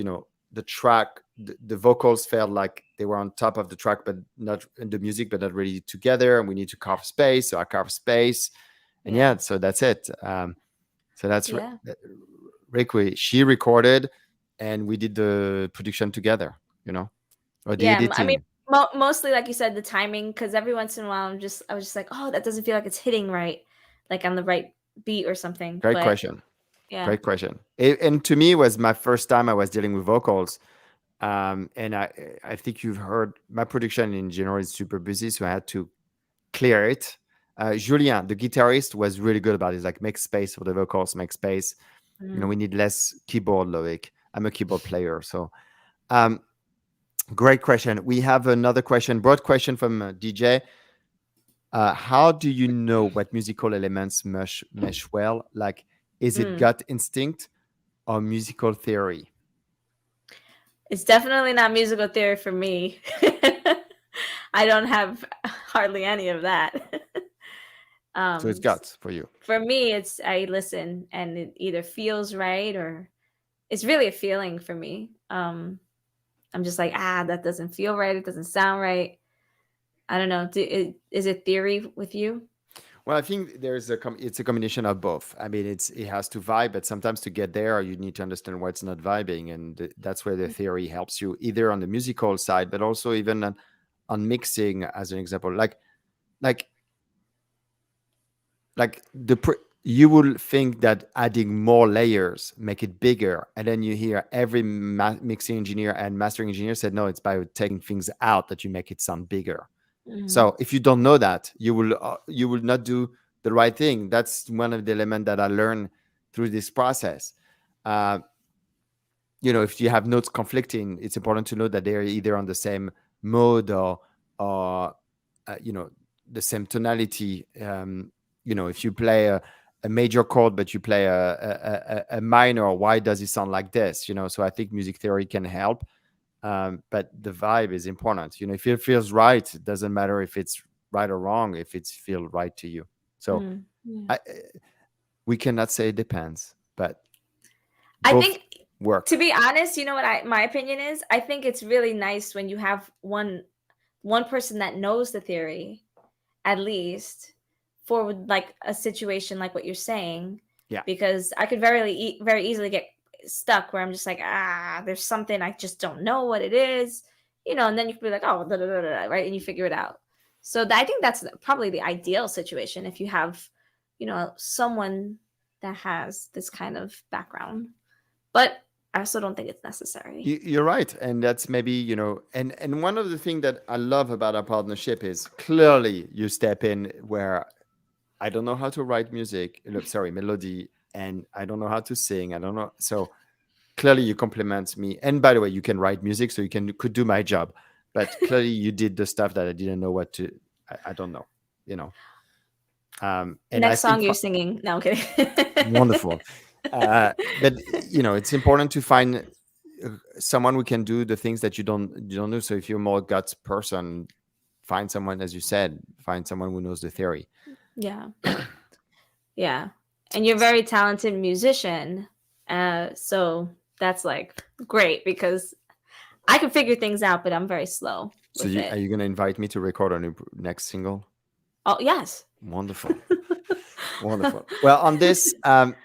S2: the track, the vocals felt like they were on top of the track, but not in the music, but not really together, and we need to carve space. So I carve space, and
S3: Yeah.
S2: yeah, so that's it. So that's
S3: Yeah.
S2: Rick. She recorded, and we did the production together. Or the
S3: Yeah. I mean,
S2: editing.
S3: mostly like you said, the timing. Because every once in a while, I was just like, oh, that doesn't feel like it's hitting right, like on the right beat or something.
S2: Great
S3: But
S2: question.
S3: yeah.
S2: Great question. And to me, it was my first time I was dealing with vocals. And I think you've heard my production in general is super busy, so I had to clear it. Julien, the guitarist, was really good about it. He's like, make space for the vocals, make space. We
S3: Mm.
S2: need less keyboard, Loic. I'm a keyboard player. So um, great question. We have another question, broad question from DJ. How do you know what musical elements mesh well? Like, is it
S3: Mm.
S2: gut instinct or musical theory?
S3: It's definitely not musical theory for me. I don't have hardly any of that.
S2: So it's
S3: S-
S2: gut for you.
S3: for me, it's I listen and it either feels right or it's really a feeling for me. I'm just like, that doesn't feel right. It doesn't sound right. I don't know. Is it theory with you?
S2: Well, I think it's a combination of both. I mean, it has to vibe, but sometimes to get there, you need to understand what's not vibing, and that's where the theory helps you, either on the musical side, but also even on mixing, as an example. Like you will think that adding more layers make it bigger, and then you hear every mixing engineer and mastering engineer said, no, it's by taking things out that you make it sound bigger.
S3: Mm-hmm.
S2: So if you don't know that, you will not do the right thing. That's one of the elements that I learned through this process. Uh, if you have notes conflicting, it's important to know that they're either on the same mode or the same tonality. If you play a major chord but you play a minor, why does it sound like this? So I think music theory can help. But the vibe is important. If it feels right, it doesn't matter if it's right or wrong, if it's feel right to you. So
S3: Mm, yeah.
S2: we cannot say it depends, but
S3: I
S2: both
S3: think, to
S2: work.
S3: be honest, you know what my opinion is? I think it's really nice when you have one person that knows the theory, at least, for like a situation like what you're saying,
S2: Yeah.
S3: because I could very easily get stuck where I'm just like, there's something I just don't know what it is, and then you could be like, oh, da, da, da, da, right, and you figure it out. So I think that's probably the ideal situation if you have, someone that has this kind of background. But I also don't think it's necessary.
S2: You're right, and that's maybe and one of the things that I love about our partnership is clearly you step in where I don't know how to write music, sorry, melody, and I don't know how to sing. I don't know, so clearly you compliment me. And by the way, you can write music, so you could do my job, but clearly you did the stuff that I didn't know what to. I don't know, you know. And I
S3: Next
S2: think
S3: song you're singing. No, I'm kidding.
S2: wonderful, but it's important to find someone who can do the things that you don't do. So if you're more a guts person, find someone, as you said, find someone who knows the theory.
S3: Yeah. Yeah. And you're a very talented musician. So that's like great because I can figure things out, but I'm very slow
S2: So
S3: with
S2: are
S3: it.
S2: you going to invite me to record on your next single?
S3: Oh, yes.
S2: Wonderful. Wonderful. Well, on this,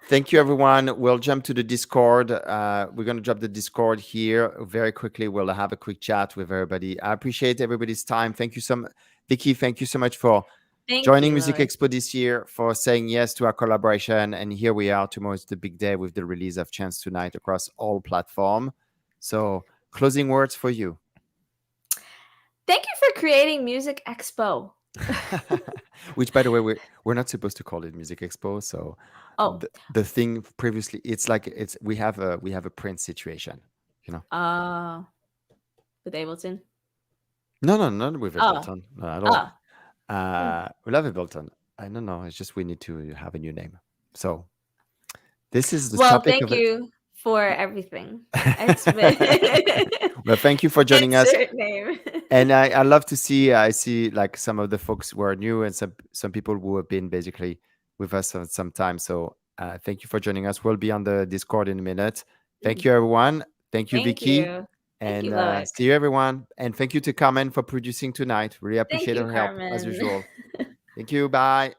S2: thank you, everyone. We'll jump to the Discord. We're going to drop the Discord here very quickly. We'll have a quick chat with everybody. I appreciate everybody's time. Thank you Vicki, thank you so much for
S3: Thank
S2: joining
S3: you,
S2: Music
S3: Loïc.
S2: Expo this year, for saying yes to our collaboration. And here we are. Tomorrow is the big day with the release of Chance Tonight across all platforms. So closing words for you.
S3: Thank you for creating Music Expo.
S2: Which, by the way, we're not supposed to call it Music Expo. So
S3: Oh,
S2: the thing previously, it's like we have a Prince situation, you know.
S3: with Ableton.
S2: No, not with
S3: Oh,
S2: Ableton, no, at all.
S3: oh.
S2: We love Ableton. I don't know. It's just we need to have a new name. So this is the
S3: Well,
S2: topic
S3: thank
S2: of it.
S3: you for everything. It's been
S2: Well, thank you for joining us.
S3: insert name.
S2: And I love to see. I see like some of the folks who are new and some people who have been basically with us for some time. So thank you for joining us. We'll be on the Discord in a minute. Thank you, everyone. Thank you,
S3: Thank
S2: Vicki.
S3: you. Thank
S2: And
S3: you, Loïc.
S2: see you, everyone. And thank you to Carmen for producing tonight. Really
S3: Thank
S2: appreciate
S3: you,
S2: her help as
S3: Carmen.
S2: usual. Thank you. Bye.